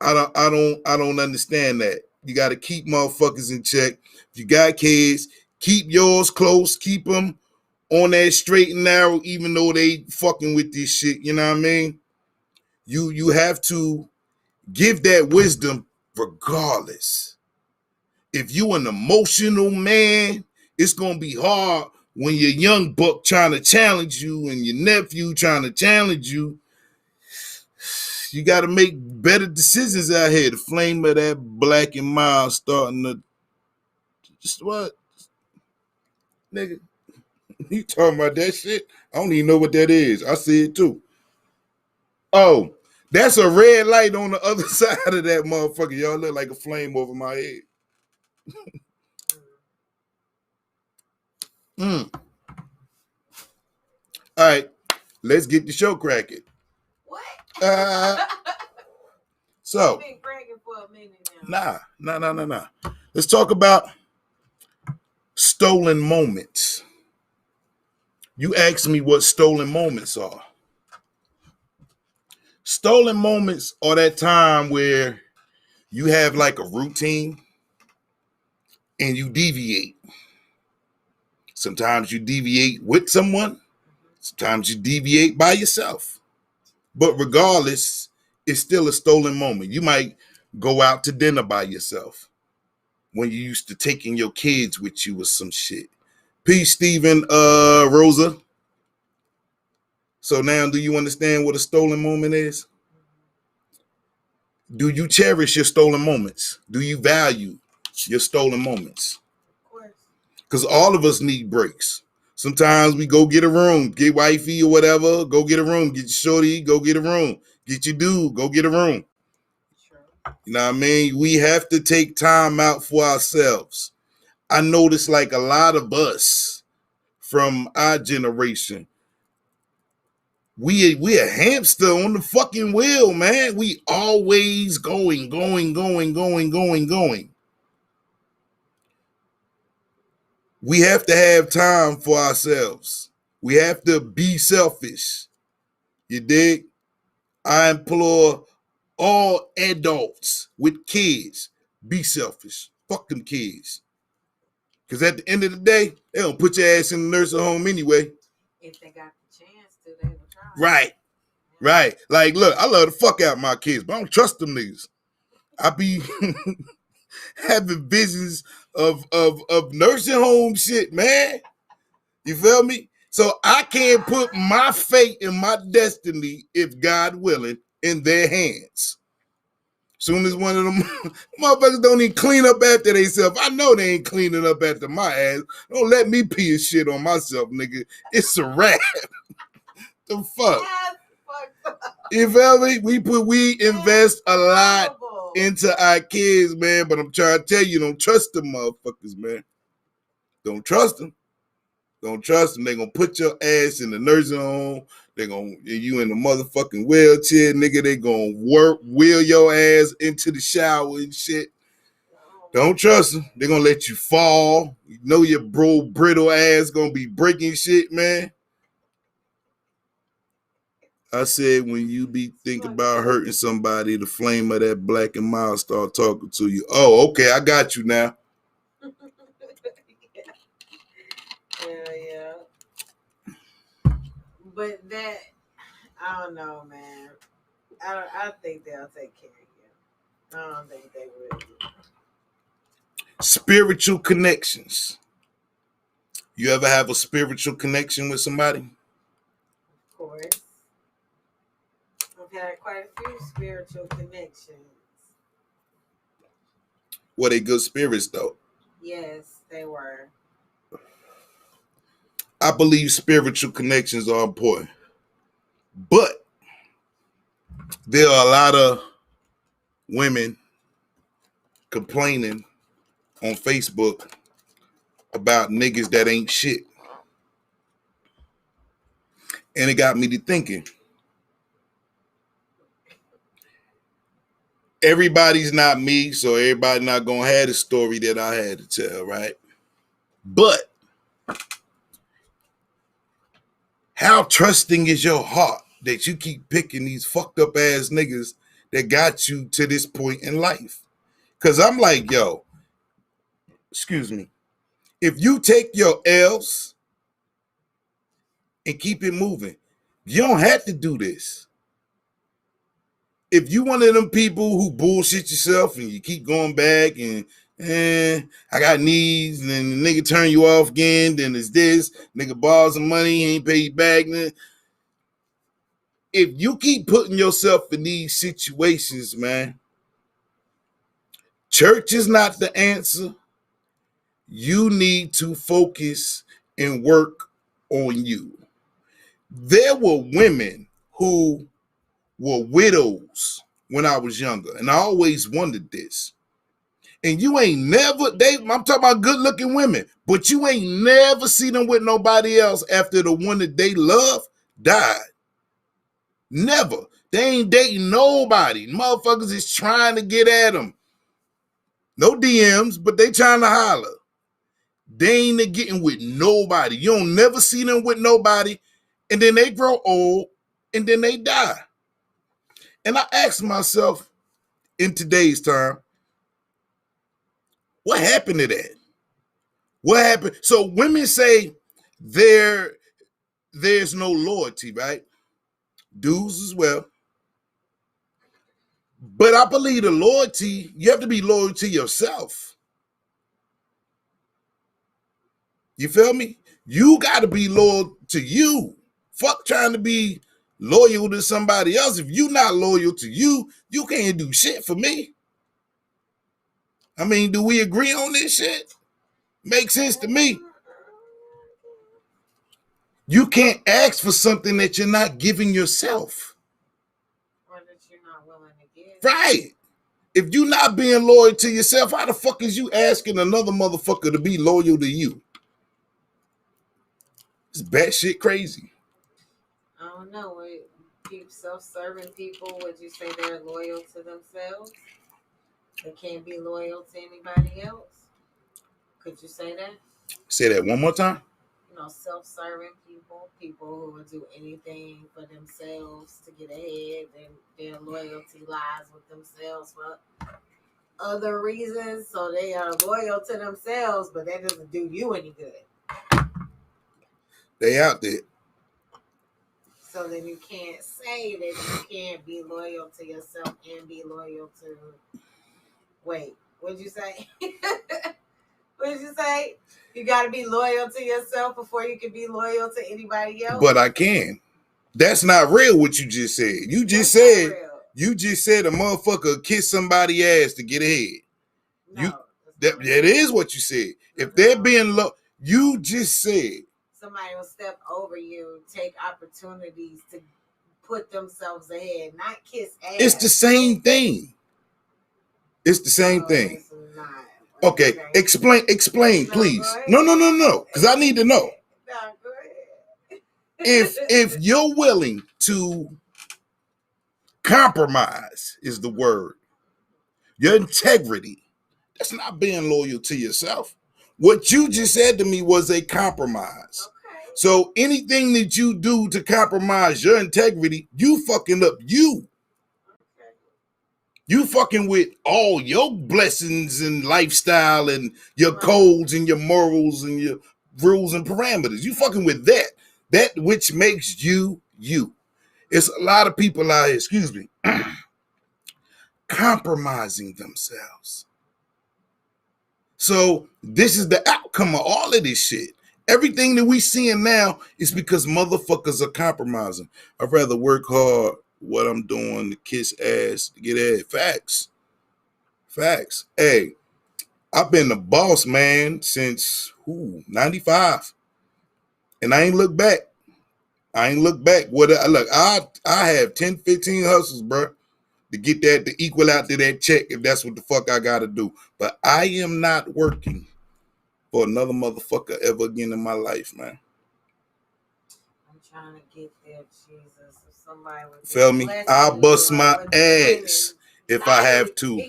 I don't understand that. You gotta keep motherfuckers in check. If you got kids, keep yours close, keep them on that straight and narrow, even though they fucking with this shit. You know what I mean? You have to give that wisdom regardless. If you an emotional man, it's gonna be hard when your young buck trying to challenge you and your nephew trying to challenge you. You got to make better decisions out here. The flame of that Black and Mild starting to just what, nigga? You talking about that shit? I don't even know what that is. I see it too. Oh, that's a red light on the other side of that motherfucker. Y'all look like a flame over my head. All right, let's get the show cracking. What? So, I've been cracking for a minute now. nah. Let's talk about stolen moments. You asked me what stolen moments are. Stolen moments are that time where you have like a routine and you deviate. Sometimes you deviate with someone. Sometimes you deviate by yourself. But regardless, it's still a stolen moment. You might go out to dinner by yourself when you used to taking your kids with you or some shit. Peace, Stephen, Rosa. So now, do you understand what a stolen moment is? Do you cherish your stolen moments? Do you value your stolen moments? Of course. Because all of us need breaks. Sometimes we go get a room, get wifey or whatever, go get a room, get your shorty, go get a room, get your dude, go get a room. Sure. You know what I mean? We have to take time out for ourselves. I notice like a lot of us from our generation, we a hamster on the fucking wheel, man. We always going. We have to have time for ourselves. We have to be selfish. You dig? I implore all adults with kids, be selfish. Fuck them kids. Because at the end of the day, they don't put your ass in the nursing home anyway. If they got the chance to, they will try. Right. Like, look, I love the fuck out of my kids, but I don't trust them niggas. I be having visions of nursing home shit, man. You feel me? So I can't put my fate and my destiny, if God willing, in their hands. Soon as one of them motherfuckers don't even clean up after themselves, I know they ain't cleaning up after my ass. Don't let me pee and shit on myself, nigga. It's a wrap. The fuck? Yes, fuck. You feel me? We invest a lot into our kids, man, but I'm trying to tell you, don't trust them motherfuckers, man. Don't trust them. Don't trust them. They're going to put your ass in the nursing home. They're going to, you in the motherfucking wheelchair, nigga. They're going to wheel your ass into the shower and shit. Don't trust them. They're going to let you fall. You know your brittle ass going to be breaking shit, man. I said when you be thinking about hurting somebody, the flame of that Black and Mild start talking to you. Oh, okay, I got you now. Yeah. But that, I don't know, man. I think they'll take care of you. I don't think they will. Spiritual connections. You ever have a spiritual connection with somebody? Of course. I've had quite a few spiritual connections. Were they good spirits, though? Yes, they were. I believe spiritual connections are important. But there are a lot of women complaining on Facebook about niggas that ain't shit. And it got me to thinking. Everybody's not me, so everybody not gonna have the story that I had to tell, right? But how trusting is your heart that you keep picking these fucked up ass niggas that got you to this point in life? Because I'm like, yo, excuse me, if you take your L's and keep it moving, you don't have to do this. If you one of them people who bullshit yourself and you keep going back and I got needs, and then the nigga turn you off again, then it's this, nigga borrow some money, he ain't pay you back. If you keep putting yourself in these situations, man, church is not the answer. You need to focus and work on you. There were women who were widows when I was younger, and I always wondered this. And you ain't never, I'm talking about good looking women, but you ain't never see them with nobody else after the one that they love died. Never. They ain't dating nobody. Motherfuckers is trying to get at them. No DMs, but they trying to holler. They ain't getting with nobody. You don't never see them with nobody, and then they grow old, and then they die. And I ask myself in today's time, what happened to that? What happened? So women say there's no loyalty, right? Dudes as well. But I believe the loyalty, you have to be loyal to yourself. You feel me? You got to be loyal to you. Fuck trying to be loyal to somebody else. If you're not loyal to you, you can't do shit for me. I mean, do we agree on this shit? Makes sense to me. You can't ask for something that you're not giving yourself. Or that you're not willing to give. Right. If you're not being loyal to yourself, how the fuck is you asking another motherfucker to be loyal to you? It's batshit crazy. I don't know. With self-serving people, would you say they're loyal to themselves? They can't be loyal to anybody else? Could you say that? Say that one more time. Self-serving people who would do anything for themselves to get ahead, and their loyalty lies with themselves for other reasons. So they are loyal to themselves, but that doesn't do you any good. They out there. So then you can't say that you can't be loyal to yourself and be loyal to... Wait, what'd you say? What'd you say? You got to be loyal to yourself before you can be loyal to anybody else? But I can. That's not real what you just said. You just said a motherfucker kiss somebody's ass to get ahead. No, that is what you said. If they're being low, you just said somebody will step over you, take opportunities to put themselves ahead, not kiss ass. It's the same thing. It's the same thing. It's not. Okay, explain, please. No, because I need to know. No, go ahead. If you're willing to compromise, is the word. Your integrity. That's not being loyal to yourself. What you just said to me was a compromise. Okay. So anything that you do to compromise your integrity, you fucking up you. Okay. You fucking with all your blessings and lifestyle and your codes and your morals and your rules and parameters. You fucking with that which makes you you. It's a lot of people out here, compromising themselves. So this is the outcome of all of this shit. Everything that we seeing now is because motherfuckers are compromising. I'd rather work hard what I'm doing to kiss ass to get ahead. Facts. Hey, I've been the boss man since 95. And I ain't look back. I have 10, 15 hustles, bro, to get that, to equal out to that check if that's what the fuck I gotta do. But I am not working for another motherfucker ever again in my life, man. I'm trying to get there, Jesus. If somebody would feel me? I'll bust my ass if I have to,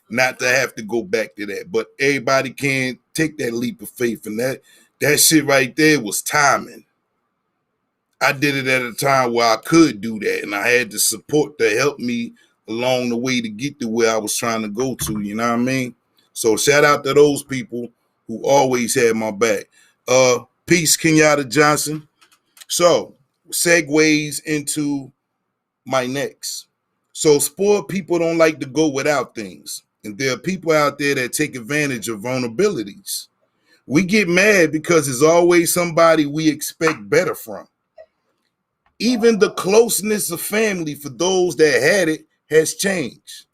not to have to go back to that. But everybody can't take that leap of faith, and that shit right there was timing. I did it at a time where I could do that, and I had the support to help me along the way to get to where I was trying to go to, you know what I mean? So shout out to those people who always had my back. Peace, Kenyatta Johnson. So, segues into my next. So, spoiled people don't like to go without things. And there are people out there that take advantage of vulnerabilities. We get mad because there's always somebody we expect better from. Even the closeness of family for those that had it has changed.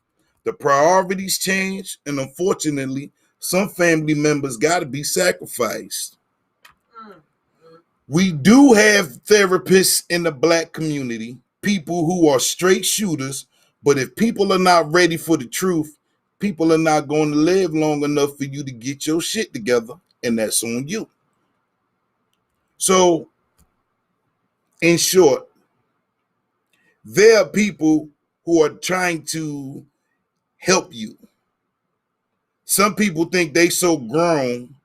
The priorities change, and unfortunately, some family members got to be sacrificed. We do have therapists in the Black community, people who are straight shooters, but if people are not ready for the truth, people are not going to live long enough for you to get your shit together, and that's on you. So, in short, there are people who are trying to help you. Some people think they so grown,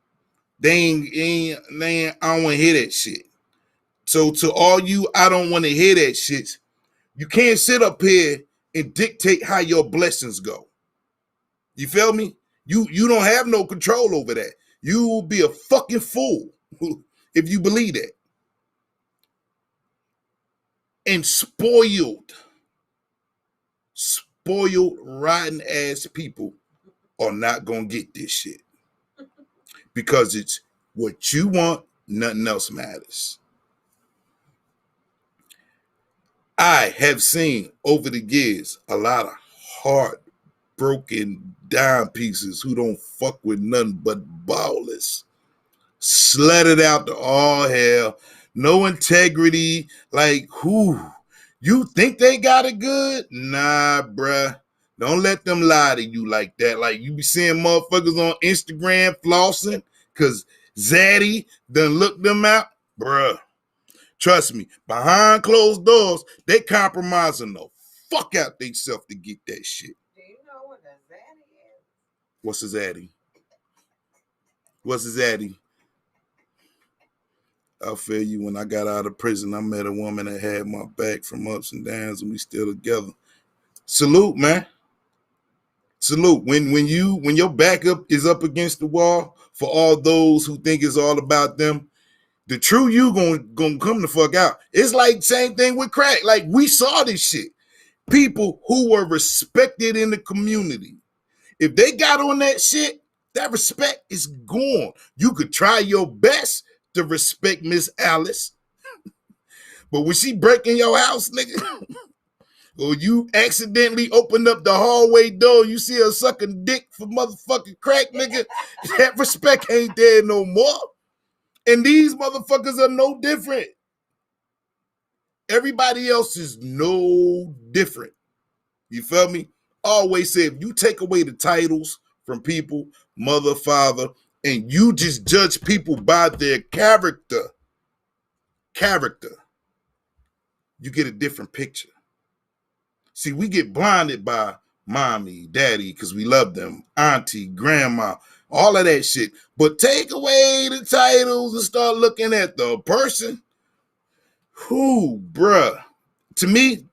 they ain't I don't want to hear that shit. So to all you, I don't want to hear that shit. You can't sit up here and dictate how your blessings go. You feel me? You don't have no control over that. You will be a fucking fool if you believe that. And spoiled, rotten ass people are not gonna get this shit. Because it's what you want, nothing else matters. I have seen over the years a lot of heartbroken dime pieces who don't fuck with nothing but ballers. Slutted out to all hell, no integrity. Like, who? You think they got it good? Nah, bruh. Don't let them lie to you like that. Like, you be seeing motherfuckers on Instagram flossing because Zaddy done looked them out. Bruh, trust me, behind closed doors, they compromising the fuck out themselves to get that shit. Do you know what a Zaddy is? What's a Zaddy? What's a Zaddy? I feel you. When I got out of prison, I met a woman that had my back from ups and downs, and we still together. Salute, man. Salute. When your back up is up against the wall, for all those who think it's all about them, the true you gonna come the fuck out. It's like same thing with crack. Like, we saw this shit. People who were respected in the community, if they got on that shit, that respect is gone. You could try your best to respect Miss Alice, but when she break in your house, nigga, or you accidentally open up the hallway door, you see her sucking dick for motherfucking crack, nigga, that respect ain't there no more. And these motherfuckers are no different. Everybody else is no different. You feel me? I always say, if you take away the titles from people, mother, father, and you just judge people by their character, you get a different picture. See, we get blinded by mommy, daddy, because we love them, auntie, grandma, all of that shit. But take away the titles and start looking at the person. Who, bruh? To me,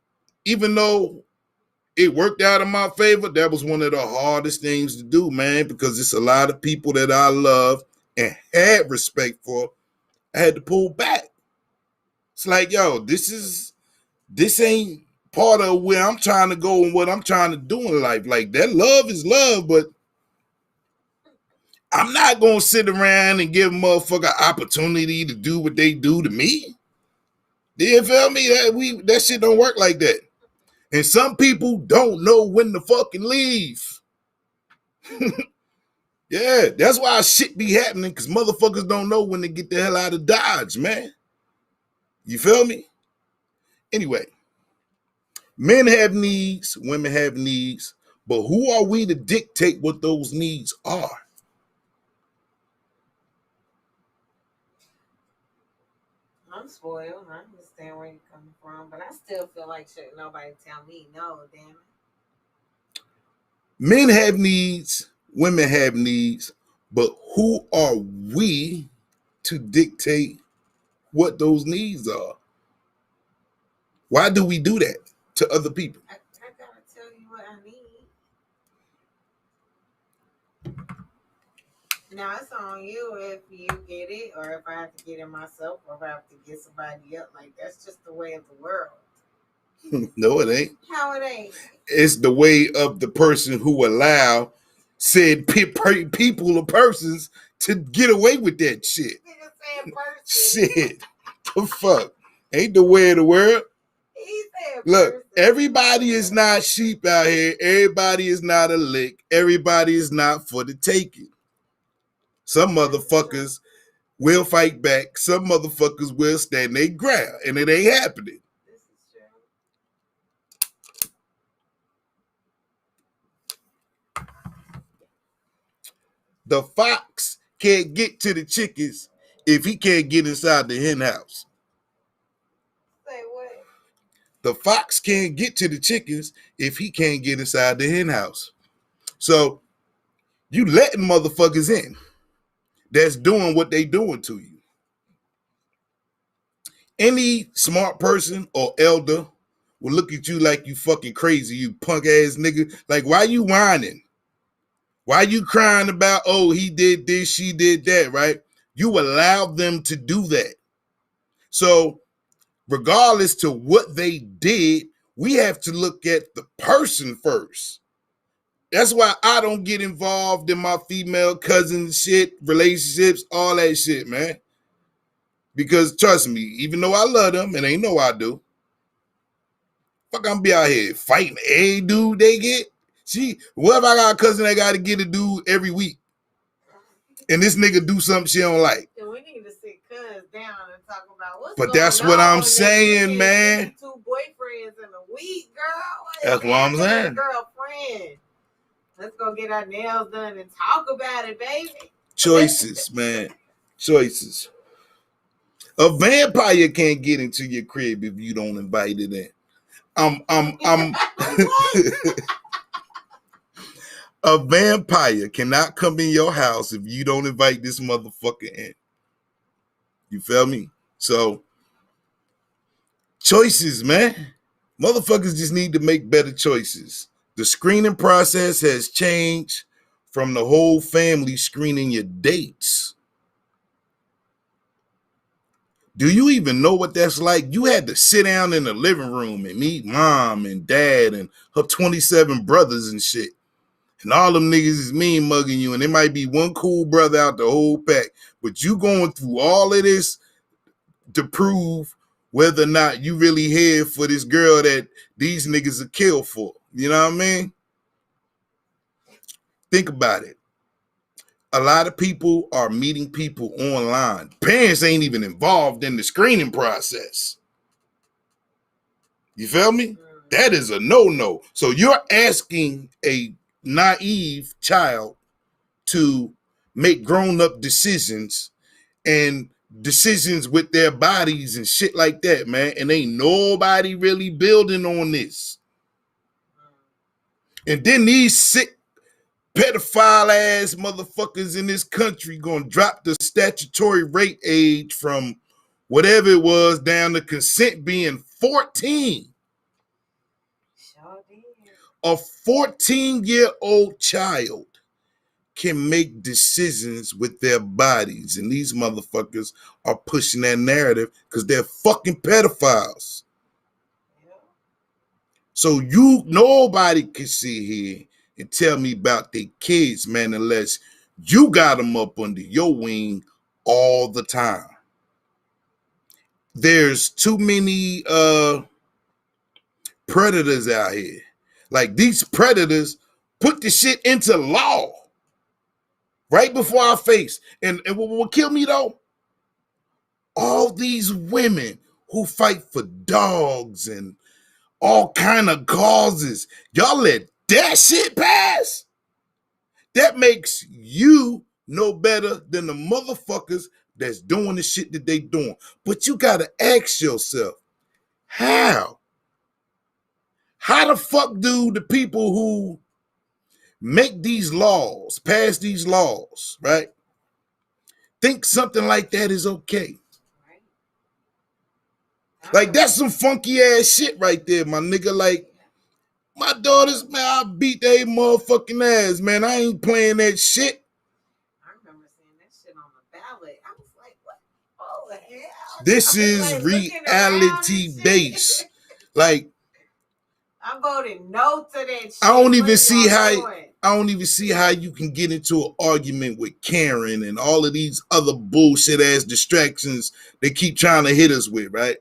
even though it worked out in my favor, that was one of the hardest things to do, man, because it's a lot of people that I love and had respect for. I had to pull back. It's like, yo, this ain't part of where I'm trying to go and what I'm trying to do in life. Like, that love is love, but I'm not going to sit around and give a motherfucker opportunity to do what they do to me. Do you feel me? That shit don't work like that. And some people don't know when to fucking leave. Yeah, that's why shit be happening, because motherfuckers don't know when to get the hell out of Dodge, man. You feel me? Anyway, men have needs, women have needs, but who are we to dictate what those needs are? I'm spoiled. I understand where you're coming from, but I still feel like shouldn't nobody tell me no, damn it. Men have needs, women have needs, but who are we to dictate what those needs are? Why do we do that to other people? I gotta tell you what I need. Now it's on you if you get it, or if I have to get it myself, or if I have to get somebody else. Like, that's just the way of the world. No, it ain't. How it ain't? It's the way of the person who allow said people or persons to get away with that shit. Nigga said person. Shit. The fuck? Ain't the way of the world. He said Look, person. everybody is not sheep out here. Everybody is not a lick. Everybody is not for the taking. Some motherfuckers will fight back. Some motherfuckers will stand their ground, and it ain't happening. This is true. The fox can't get to the chickens if he can't get inside the hen house. Say what? The fox can't get to the chickens if he can't get inside the hen house. So you letting motherfuckers in that's doing what they doing to you. Any smart person or elder will look at you like you fucking crazy, you punk ass nigga. Like, why you whining? Why you crying about, oh, he did this, she did that, right? You allowed them to do that. So regardless to what they did, we have to look at the person first. That's why I don't get involved in my female cousin shit, relationships, all that shit, man. Because trust me, even though I love them, and they know I do, fuck, I'm be out here fighting a dude they get. See, what if I got a cousin that got to get a dude every week, and this nigga do something she don't like? Then we need to sit cuz down and talk about what's But going that's what on I'm saying, man. 2 boyfriends in a week, girl. That's what I'm saying. Girlfriend. Let's go get our nails done and talk about it, baby. Choices, man. Choices. A vampire can't get into your crib if you don't invite it in. A vampire cannot come in your house if you don't invite this motherfucker in. You feel me? So, choices, man. Motherfuckers just need to make better choices. The screening process has changed from the whole family screening your dates. Do you even know what that's like? You had to sit down in the living room and meet mom and dad and her 27 brothers and shit. And all them niggas is mean mugging you, and there might be one cool brother out the whole pack. But you going through all of this to prove whether or not you really here for this girl that these niggas are killed for. You know what I mean? Think about it. A lot of people are meeting people online. Parents ain't even involved in the screening process. You feel me? That is a no-no. So you're asking a naive child to make grown-up decisions and decisions with their bodies and shit like that, man. And ain't nobody really building on this. And then these sick pedophile ass motherfuckers in this country gonna drop the statutory rape age from whatever it was down to consent being 14. Sure did. A 14-year-old child can make decisions with their bodies, and these motherfuckers are pushing that narrative because they're fucking pedophiles. Yeah. So nobody can sit here and tell me about their kids, man, unless you got them up under your wing all the time. There's too many predators out here. Like, these predators put the shit into law right before our face. And what will kill me, though? All these women who fight for dogs and all kind of causes. Y'all let that shit pass? That makes you no better than the motherfuckers that's doing the shit that they doing. But you gotta ask yourself, how? How the fuck do the people who make these laws, pass these laws, right, think something like that is okay? Right. Like, that's some funky ass shit right there, my nigga. Like, my daughters, man, I beat their motherfucking ass, man. I ain't playing that shit. I remember seeing that shit on the ballot. I was like, what? Oh, the hell? This I was, is like, looking around and reality shit. based. Like, I voted no to that shit. I don't even What see y'all how doing? I don't even see how you can get into an argument with Karen and all of these other bullshit ass distractions they keep trying to hit us with, right?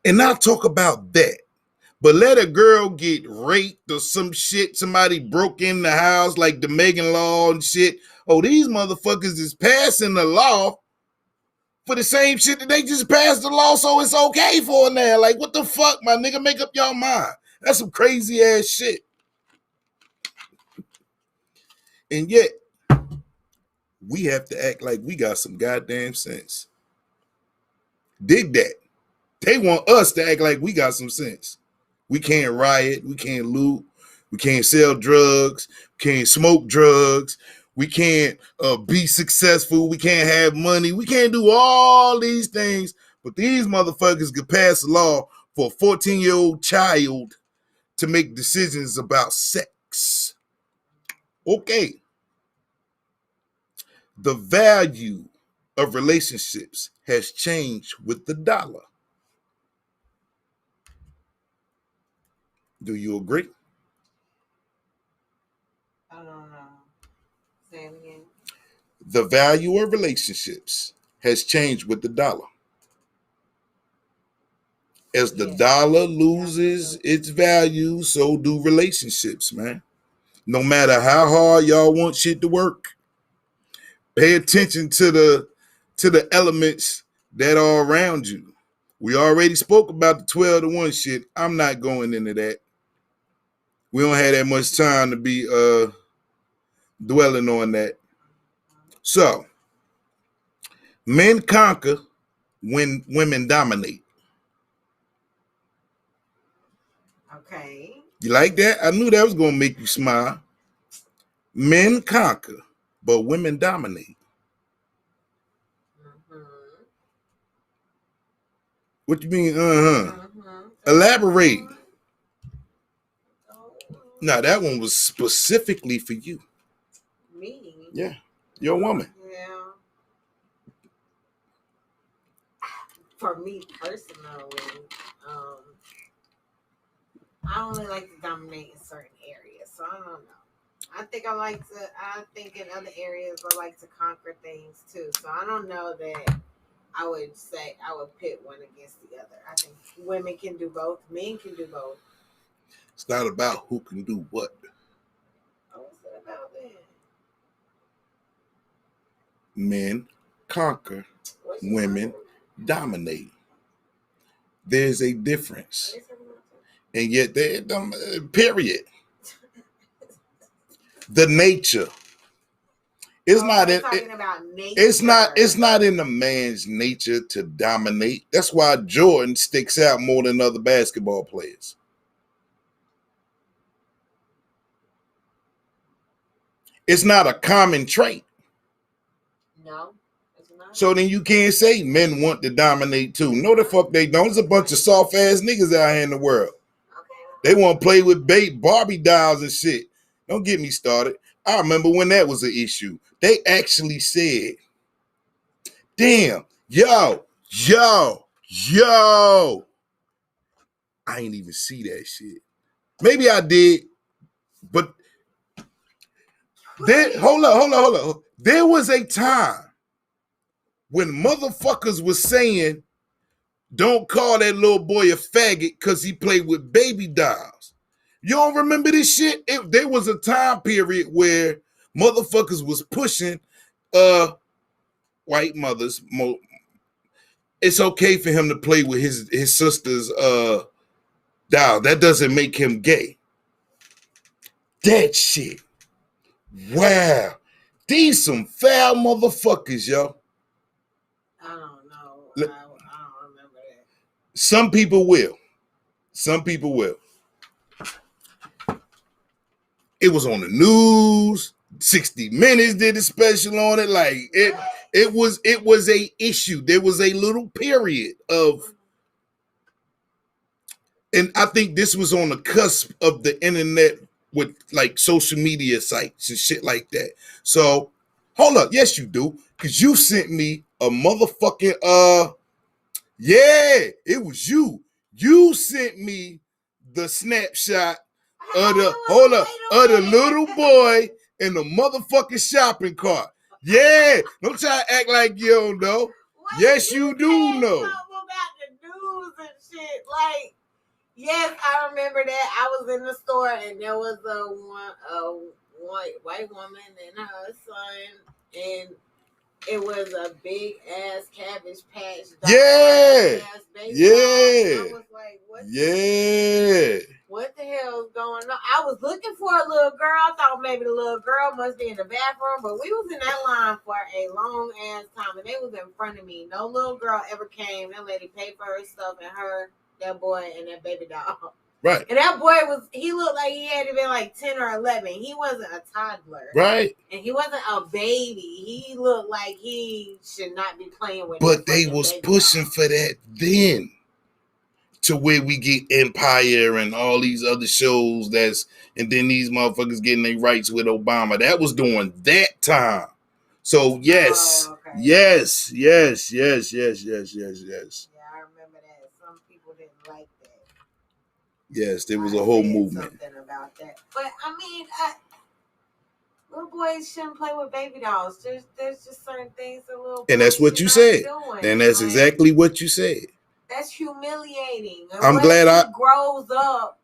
And not talk about that. But let a girl get raped or some shit, somebody broke in the house like the Megan Law and shit. Oh, these motherfuckers is passing the law for the same shit that they just passed the law, so it's okay for now. Like, what the fuck, my nigga? Make up your mind. That's some crazy ass shit. And yet, we have to act like we got some goddamn sense. Dig that. They want us to act like we got some sense. We can't riot. We can't loot. We can't sell drugs. We can't smoke drugs. We can't be successful. We can't have money. We can't do all these things. But these motherfuckers could pass a law for a 14-year-old child to make decisions about sex. Okay. The value of relationships has changed with the dollar. Do you agree? I don't know. Say it again. The value of relationships has changed with the dollar. As the dollar loses its value, so do relationships, man. No matter how hard y'all want shit to work, pay attention to the elements that are around you. We already spoke about the 12-to-1 shit. I'm not going into that. We don't have that much time to be dwelling on that. So, men conquer when women dominate. Okay. You like that? I knew that was going to make you smile. Men conquer, but women dominate. Mm-hmm. What you mean, Elaborate. No, that one was specifically for you. Me? Yeah, you're a woman. Yeah. For me personally, I only like to dominate in certain areas, so I don't know. I think in other areas I like to conquer things too. So I don't know that I would say I would pit one against the other. I think women can do both, men can do both. It's not about who can do what. What's it about then? Men conquer, women dominate. There's a difference. And yet, period. The nature. It's It's not in the man's nature to dominate. That's why Jordan sticks out more than other basketball players. It's not a common trait. No, it's not. So then you can't say men want to dominate too. No, the fuck they don't. There's a bunch of soft ass niggas out here in the world. They want to play with Barbie dolls and shit. Don't get me started. I remember when that was an issue. They actually said, damn, yo. I ain't even see that shit. Maybe I did, but hold up. There was a time when motherfuckers was saying, don't call that little boy a faggot because he played with baby dolls. You don't remember this shit? There was a time period where motherfuckers was pushing white mothers. It's okay for him to play with his sister's doll. That doesn't make him gay. That shit. Wow. These some foul motherfuckers, yo. I don't know. I don't remember that. Some people will. It was on the news. 60 Minutes did a special on it. Like it was a issue. There was a little period of, and I think this was on the cusp of the internet with like social media sites and shit like that. So hold up. Yes, you do. Because you sent me a motherfucking yeah, it was you. You sent me the snapshot of the little boy in the motherfucking shopping cart. Yeah, don't try to act like you don't know. Yes, you do know. About the news and shit. Like, yes, I remember that. I was in the store and there was a white woman and her son, and it was a big ass Cabbage Patch. Yeah. Yeah. I was like, what? Yeah. What the hell is going on? I was looking for a little girl. I thought maybe the little girl must be in the bathroom, but we was in that line for a long ass time, and they was in front of me. No little girl ever came. That lady paid for her stuff, and her, that boy, and that baby doll. Right. And that boy he looked like he had to be like 10 or 11. He wasn't a toddler. Right. And he wasn't a baby. He looked like he should not be playing with. But they was pushing for that then. To where we get Empire and all these other shows and then these motherfuckers getting their rights with Obama. That was during that time. So yes, okay. yes. Yeah, I remember that. Some people didn't like that. Yes, there was a whole movement. Something about that. But I mean, little boys shouldn't play with baby dolls. There's just certain things that little boys and that's what you said. And that's exactly what you said. That's humiliating. I'm glad he grows up.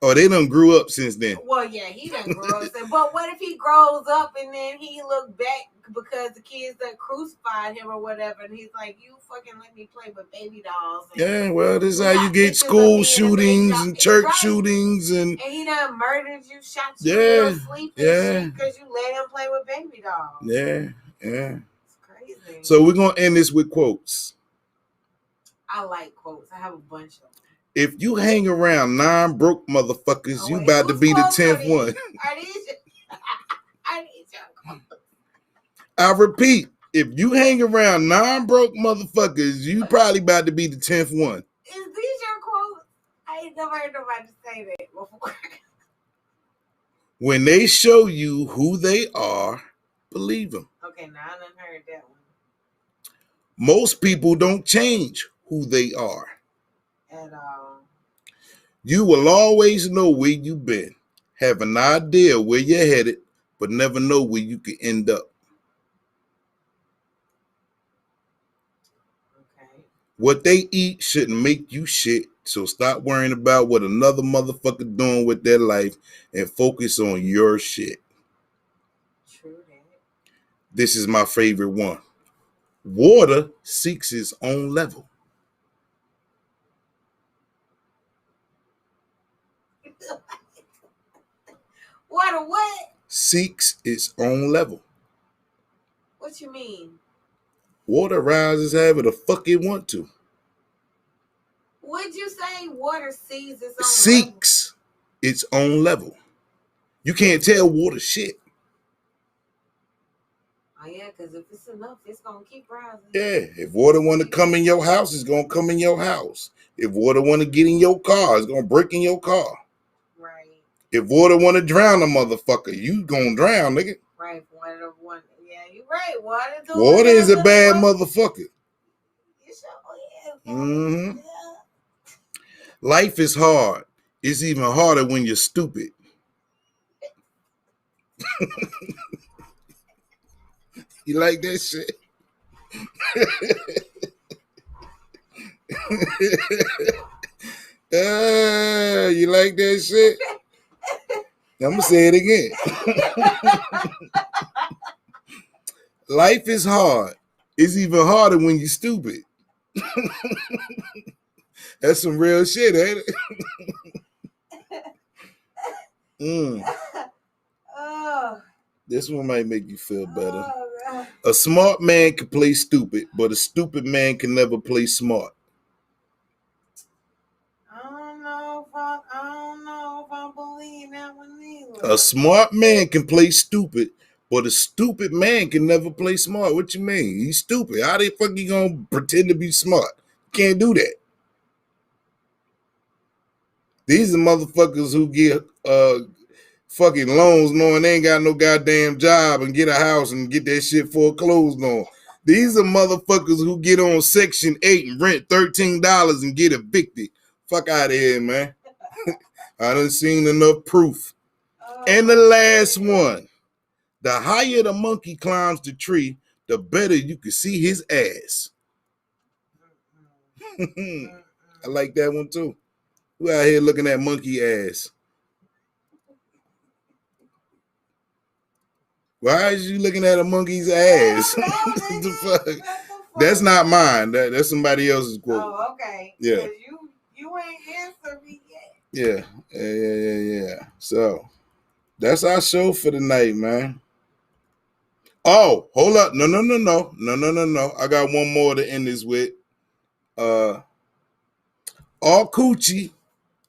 Oh, they done grew up since then. Well, yeah, he done grew up. But what if he grows up and then he look back because the kids that crucified him or whatever, and he's like, you fucking let me play with baby dolls. Yeah, well, this is how you get school shootings and church shootings. And he done murdered you, shot you in sleep because you let him play with baby dolls. Yeah. It's crazy. So we're going to end this with quotes. I like quotes. I have a bunch of them. If you hang around 9 broke motherfuckers, you about to be the 10th one. I need your quotes. I repeat, if you hang around 9 broke motherfuckers, you probably about to be the 10th one. Is these your quotes? I ain't never heard nobody say that before. When they show you who they are, believe them. Okay, now I done heard that one. Most people don't change who they are. At all. You will always know where you've been, have an idea where you're headed, but never know where you could end up. Okay. What they eat shouldn't make you shit, so stop worrying about what another motherfucker doing with their life and focus on your shit. True that. This is my favorite one. Water seeks its own level. Water what? Seeks its own level. What you mean? Water rises however the fuck it want to. Would you say water sees its own Seeks its own level. You can't tell water shit. Oh yeah, because if it's enough, it's gonna keep rising. Yeah, if water want to come in your house, it's gonna come in your house. If water want to get in your car, it's gonna break in your car. Right. If water want to drown a motherfucker, you gonna drown, nigga. Right. One. Yeah, you're right. Water is a bad motherfucker. You sure is. Mm-hmm. Yeah. Life is hard. It's even harder when you're stupid. You like that shit? You like that shit? I'm gonna say it again. Life is hard. It's even harder when you're stupid. That's some real shit, ain't it? Oh. This one might make you feel better. Oh, God. A smart man can play stupid, but a stupid man can never play smart. I don't know if I believe that one either. A smart man can play stupid, but a stupid man can never play smart. What you mean? He's stupid. How the fuck you gonna pretend to be smart? Can't do that. These are motherfuckers who get fucking loans knowing they ain't got no goddamn job and get a house and get that shit foreclosed on. These are motherfuckers who get on Section 8 and rent $13 and get evicted. Fuck out of here, man. I done seen enough proof. And the last one. The higher the monkey climbs the tree, the better you can see his ass. I like that one too. Who out here looking at monkey ass? Why is you looking at a monkey's ass? What the fuck? That's not mine. That's somebody else's quote. Oh, okay. Yeah. You ain't answered me yet. Yeah. So that's our show for the night, man. Oh, hold up. No. I got one more to end this with. All coochie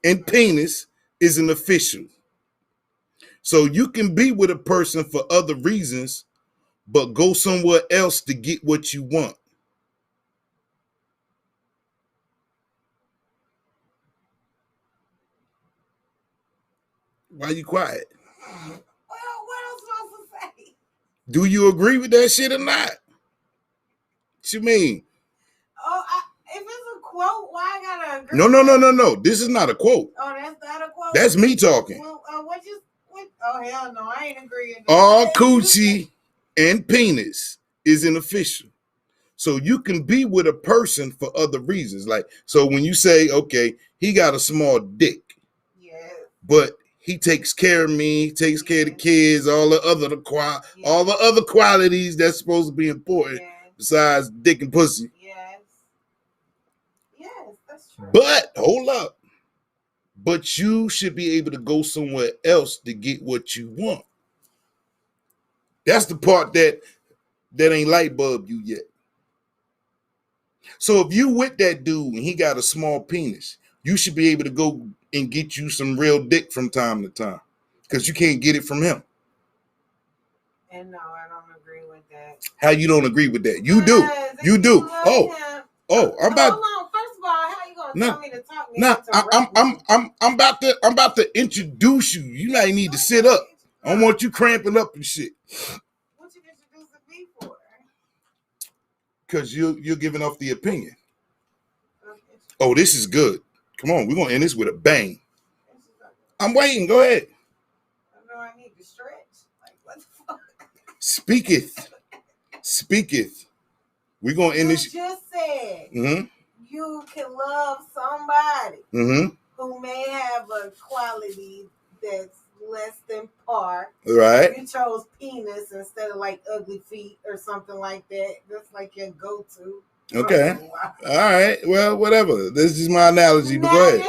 and penis isn't official. So you can be with a person for other reasons, but go somewhere else to get what you want. Why you quiet? Well, what am I supposed to say? Do you agree with that shit or not? What you mean? Oh, if it's a quote, why I gotta agree? No. This is not a quote. Oh, that's not a quote? That's me talking. Well, oh, hell no, I ain't agreeing. All coochie and penis isn't official. So you can be with a person for other reasons. Like, so when you say, okay, he got a small dick, yes, but he takes care of me, takes care of the kids, all the other qualities that's supposed to be important besides dick and pussy. Yes, that's true. But hold up. But you should be able to go somewhere else to get what you want. That's the part that ain't light bulb you yet. So if you with that dude and he got a small penis, you should be able to go and get you some real dick from time to time, because you can't get it from him. And no, I don't agree with that. How you don't agree with that? You do. You do. I'm about. Hold on. First of all, how you gonna tell me to talk? I'm about to introduce you. You might need to sit up. I don't want you cramping up and shit. What you introducing me for? Because you're giving off the opinion. Oh, this is good. Come on, we're gonna end this with a bang. I'm waiting. Go ahead. I know I need to stretch. Like, what the fuck? Speaketh. We're gonna end this. You just said Mm-hmm. you can love somebody Mm-hmm. who may have a quality that's less than par. Right. You chose penis instead of like ugly feet or something like that. That's like your go-to. Okay. All right. Well, whatever. This is my analogy, but go ahead.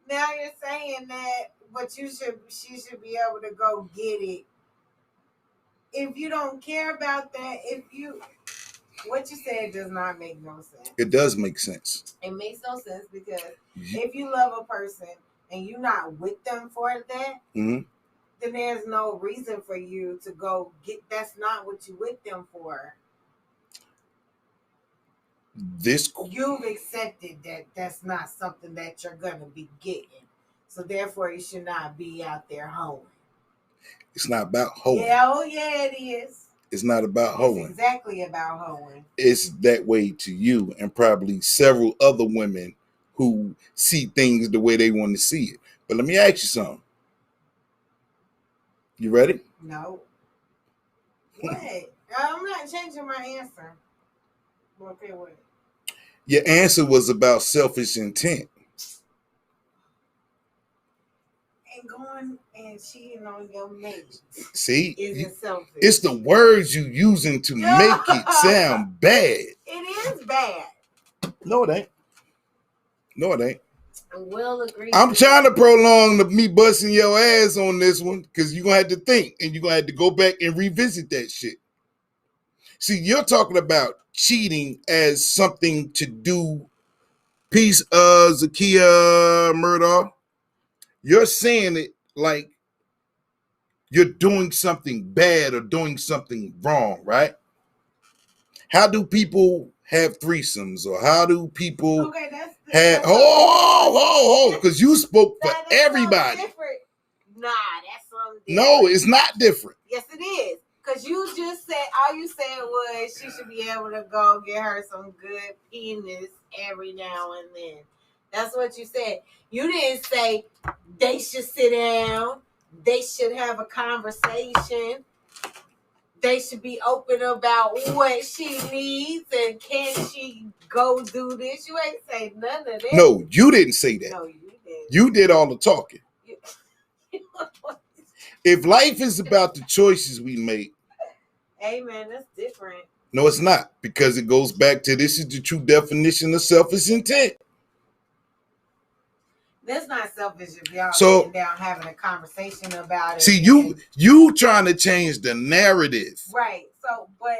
Now you're saying that, but she should be able to go get it. If you don't care about that, what you said does not make no sense. It does make sense. It makes no sense because if you love a person and you're not with them for that, mm-hmm. then there's no reason for you to go get. That's not what you with them for. You've accepted that that's not something that you're gonna be getting, so therefore you should not be out there hoeing. It's not about hoeing. Yeah, it is. It's not about hoeing. It's exactly about hoeing. It's that way to you and probably several other women who see things the way they want to see it. But let me ask you something. You ready? No. What? I'm not changing my answer. Okay, what? Your answer was about selfish intent. And going and cheating on your mate. See? Isn't selfish. It's the words you using to make it sound bad. It is bad. No, it ain't. I will agree. I'm trying to prolong me busting your ass on this one because you're going to have to think and you're going to have to go back and revisit that shit. See, you're talking about cheating as something to do. Peace, Zakia Murdoch. You're saying it like you're doing something bad or doing something wrong, right? How do people have threesomes or how do people have... Because you spoke for everybody. Nah, that's something different. No, it's not different. Yes, it is. Because you just said, all you said was she should be able to go get her some good penis every now and then. That's what you said. You didn't say they should sit down. They should have a conversation. They should be open about what she needs and can she go do this. You ain't say none of that. No, you didn't say that. No, you didn't. You did all the talking. If life is about the choices we make, hey man, that's different. no, it's not, because it goes back to this is the true definition of selfish intent. That's not selfish if y'all So- sitting down having a conversation about it. See, you trying to change the narrative. Right. So, but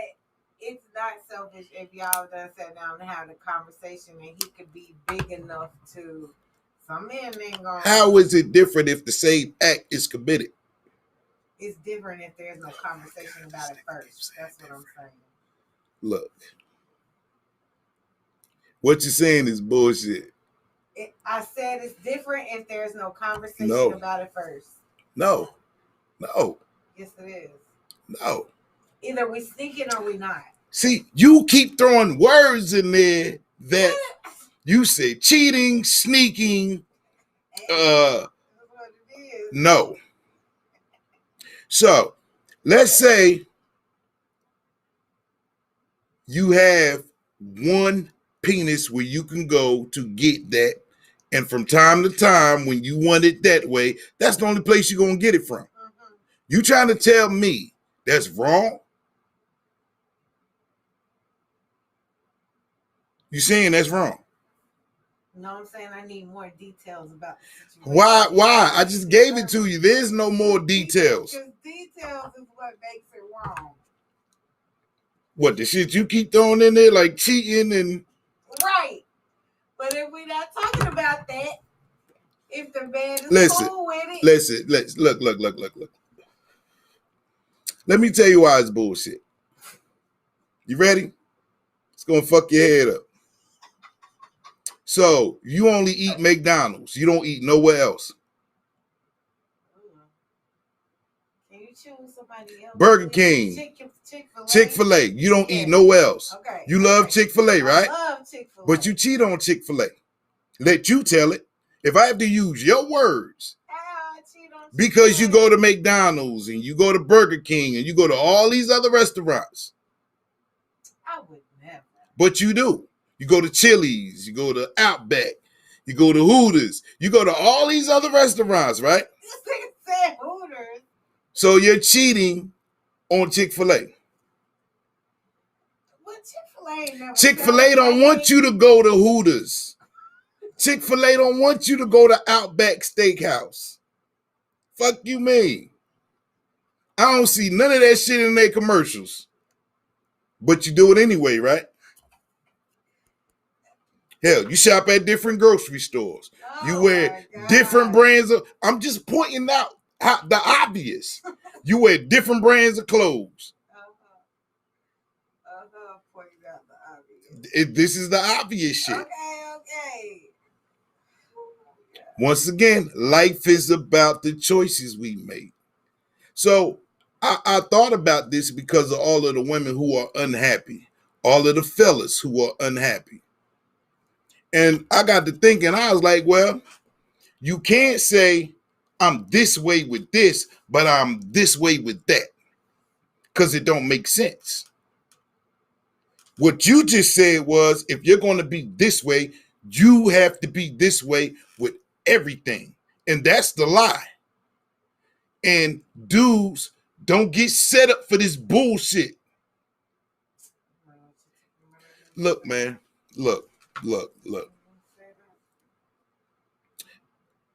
it's not selfish if y'all done sat down and had a conversation and he could be big enough to. Some men ain't gonna. How is it different if the same act is committed? It's different if there's no conversation about it first. That's what I'm saying. Look, what you're saying is bullshit. I said it's different if there's no conversation No. about it first. No. Yes, it is. No. Either we sneaking or we not. See, you keep throwing words in there that you say cheating, sneaking, That's what it is. no. So let's say you have one penis where you can go to get that, and from time to time when you want it that way, that's the only place you're gonna get it from. Mhm. You trying to tell me that's wrong? You saying that's wrong? No, I'm saying I need more details about the situation. Why? I just gave it to you. There's no more details. Because details is what makes it wrong. What, the shit you keep throwing in there like cheating and Right. But if we're not talking about that, if the man is Listen, cool with it, let's look. Let me tell you why it's bullshit. You ready? It's gonna fuck your head up. So you only eat McDonald's. You don't eat nowhere else. can you choose somebody else? Burger King. Chick-fil-A. Chick-fil-A. You don't Yeah. eat nowhere else. Okay. You love Chick-fil-A, right? I love Chick-fil-A. But you cheat on Chick-fil-A. Let you tell it. If I have to use your words, I cheat on because you Chick-fil-A. go to McDonald's and you go to Burger King and you go to all these other restaurants, I would never. but you do. You go to Chili's, you go to Outback, you go to Hooters, you go to all these other restaurants, right? This nigga said Hooters. So you're cheating on Chick-fil-A. What Chick-fil-A never Chick-fil-A done don't that. want you to go to Hooters. Chick-fil-A don't want you to go to Outback Steakhouse. Fuck you mean? I don't see none of that shit in their commercials. But you do it anyway, right? Hell, you shop at different grocery stores. You Oh wear my God. different brands of, I'm just pointing out the obvious. You wear different brands of clothes. Pointing out the obvious. This is the obvious shit. Okay. Once again, life is about the choices we make. So I thought about this because of all of the women who are unhappy, all of the fellas who are unhappy. And I got to thinking, I was like, well, you can't say I'm this way with this, but I'm this way with that, because it don't make sense. What you just said was, if you're going to be this way, you have to be this way with everything. And that's the lie. And dudes don't get set up for this bullshit. Look, man, look.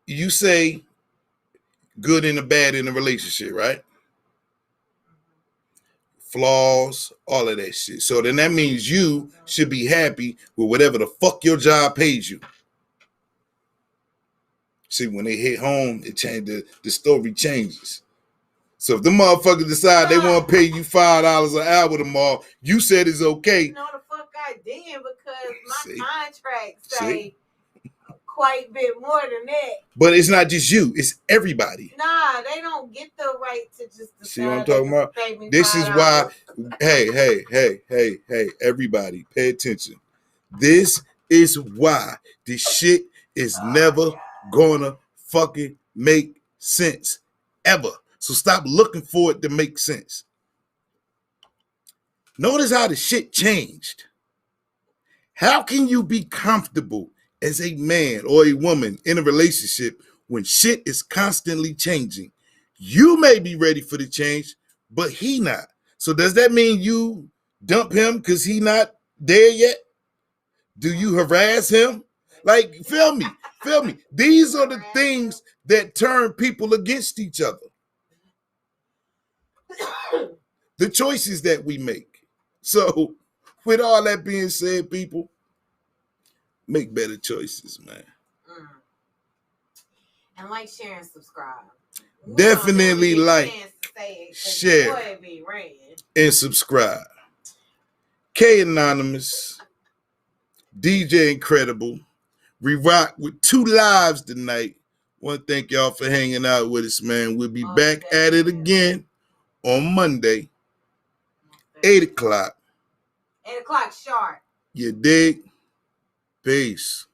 You say good and the bad in a relationship, right? Flaws, all of that shit. So then that means you should be happy with whatever the fuck your job pays you. See, when they hit home, it changed. The story changes. So if the motherfuckers decide they want to pay you $5 an hour tomorrow, you said it's okay. No, the fuck I did, because my See? contract See? say quite a bit more than that. But it's not just you; it's everybody. Nah, they don't get the right to just decide. See what I'm talking they about? can pay me This is why. $5. Hey, everybody, pay attention. This is why this shit is never gonna fucking make sense ever. So stop looking for it to make sense. Notice how the shit changed. How can you be comfortable as a man or a woman in a relationship when shit is constantly changing? You may be ready for the change, but he not. So does that mean you dump him because he not there yet? Do you harass him? Like, feel me. These are the things that turn people against each other. The choices that we make. So, with all that being said, people, make better choices, man. And like, share, and subscribe. Definitely like, share, and subscribe. K Anonymous, DJ Incredible. We rock with 2 lives tonight. Want to thank y'all for hanging out with us, man. We'll be back at it again on Monday, 8 o'clock. 8 o'clock sharp. You dig? Peace.